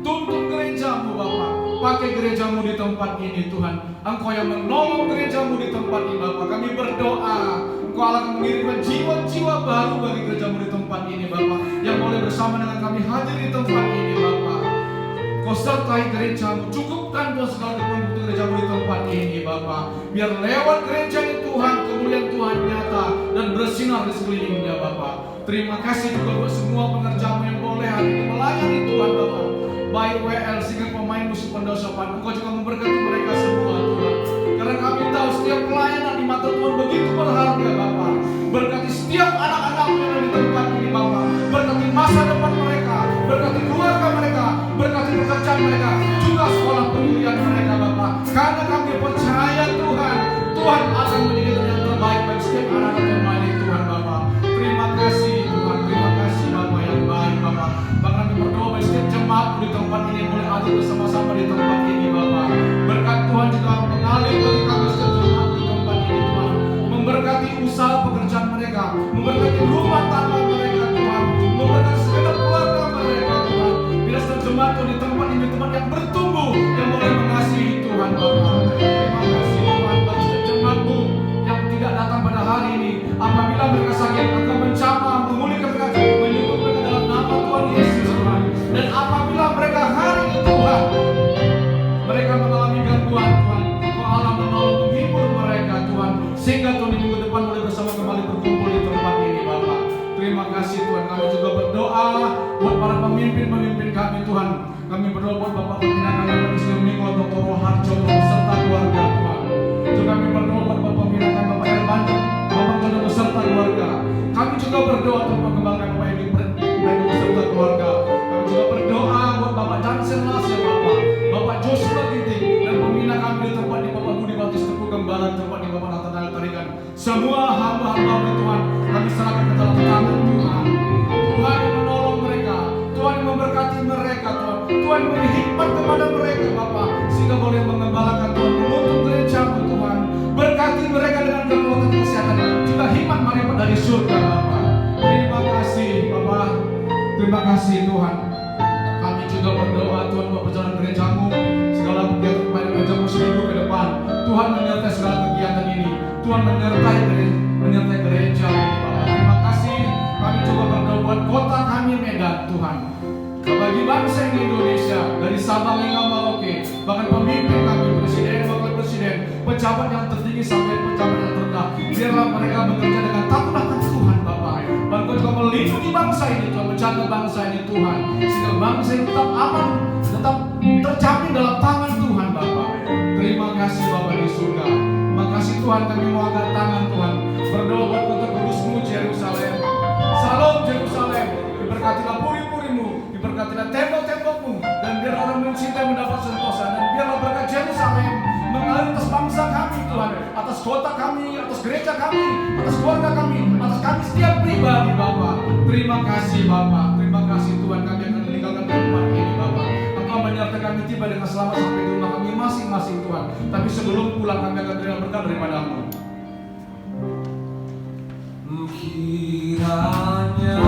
tuntun gereja-Mu Bapa, pakai gereja-Mu di tempat ini Tuhan. Engkau yang menolong gereja-Mu di tempat ini Bapa. Kami berdoa Engkau akan mengirimkan jiwa-jiwa baru bagi gereja-Mu di tempat ini Bapa, yang boleh bersama dengan kami hadir di tempat ini Bapa. Kau sertai gereja-Mu, cukupkan Tuhan segala kebutuhan gereja-Mu di tempat ini Bapa. Biar lewat gereja ini Tuhan, kemuliaan Tuhan nyata dan bersinar di sekelilingnya Bapa. Terima kasih juga buat semua pengerja-Mu yang boleh hari ini melayani Tuhan Bapa, baik WL sehingga pemain musuh pendosapan. Engkau juga memberkati mereka semua Tuhan, karena kami tahu setiap pelayanan di mata Tuhan begitu berharga Bapa. Berkati setiap anak-anak-Mu yang ada di tempat ini Bapa, berkati masa depan mereka, berkati keluarga mereka, berkati pekerjaan mereka, juga sekolah perkuliahan mereka Bapa. Karena kami percaya Tuhan, Tuhan akan menjadikan yang terbaik bagi setiap anak-anak pemain ini Tuhan Bapa. Terima kasih Tuhan, terima kasih Bapa yang baik Bapa. Bahkan kami berdoa bagi setiap jemaat di tempat ini yang boleh hadir bersama-sama di tempat ini Bapa. Berkat Tuhan juga mengalir bagi kami setiap jemaat di tempat ini Tuhan, memberkati usaha pekerjaan mereka, memberkati rumah tangga mereka Tuhan, memberkati segenap keluarga mereka Tuhan. Bila setiap jemaat di tempat ini tempat yang bertumbuh, yang boleh mengasihi Tuhan Bapa. Terima kasih Tuhan bagi setiap jemaat-Mu yang tidak datang pada hari ini. Apabila mereka sakit, Engkau menjamah, memulihkan mereka, menyembuhkan mereka dalam nama Tuhan Yesus Tuhan. Dan apabila mereka hari ini Tuhan, mereka mengalami gangguan Tuhan, Engkau Allah menolong menghibur mereka Tuhan, sehingga Tuhan di minggu depan boleh bersama kembali berkumpul di tempat ini Bapa. Terima kasih Tuhan. Kami juga berdoa buat para pemimpin-pemimpin kami Tuhan. Kami berdoa buat Bapak Pembinaan kami Presiden Miko, Dr. Roharjo serta keluarga Tuhan. Juga kami berdoa buat Bapak Pembinaan Bapak Erbanjung, Bapak Gondo beserta keluarga. Kami juga berdoa untuk mengembangkan Bapak Edi Brendo beserta keluarga. Kami juga berdoa buat Bapak Jansen Lasya Bapak, Bapak Joshua Ginting, dan pembina kami di tempat di Bapak Budi Batis Teguh Gembala, di tempat di Bapak Nathanael Tarigan. Semua hamba-hamba Tuhan kami serahkan ke dalam tangan Tuhan. Tuhan yang menolong mereka, Tuhan yang memberkati mereka Tuhan, Tuhan yang beri hikmat kepada mereka Bapak, sehingga boleh mengembalakan Tuhan, menuntun gereja-Mu Tuhan. Berkati mereka dengan kekuatan kesehatan, juga hikmat mereka dari surga Bapak. Terima kasih Bapak, terima kasih Tuhan. Kami juga berdoa Tuhan buat perjalanan gereja-Mu, segala kegiatan kepada gereja-Mu seminggu ke depan. Tuhan menyertai segala kegiatan ini, Tuhan menyertai gereja ini Bapak. Terima kasih. Kami juga berdoa buat kota kami Medan Tuhan, bagi bangsa Indonesia, dari Sabang hingga Merauke, bahkan pemimpin kami, presiden, wakil presiden, pejabat yang tertinggi sampai pejabat yang terendah. Biarlah mereka bekerja dengan takut akan Tuhan Bapak. Dan Kau juga melindungi bangsa ini Tuhan, menjaga bangsa ini Tuhan, sehingga bangsa ini tetap aman, tetap terjamin dalam tangan Tuhan Bapak. Terima kasih Bapak di surga. Terima kasih Tuhan, kami mau angkat tangan Tuhan, berdoa buat kota kudus-Mu Yerusalem. Salam Yerusalem, diberkatilah puri-puri-Mu, diberkatilah tembok-tembok-Mu, dan biar orang mencintai mendapat sentosa. Dan biarlah berkat Yerusalem mengalir atas bangsa kami Tuhan, atas kota kami, atas gereja kami, atas keluarga kami, atas kami setiap pribadi Bapak. Terima kasih Bapak, terima kasih Tuhan. Kami akan meninggalkan tempat ini Bapak. Engkau menyertai kami tiba dengan selamat sampai di rumah kami masing-masing Tuhan. Tapi sebelum pulang kami akan terima berkat daripada-Mu. Kiranya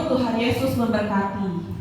Tuhan Yesus memberkati.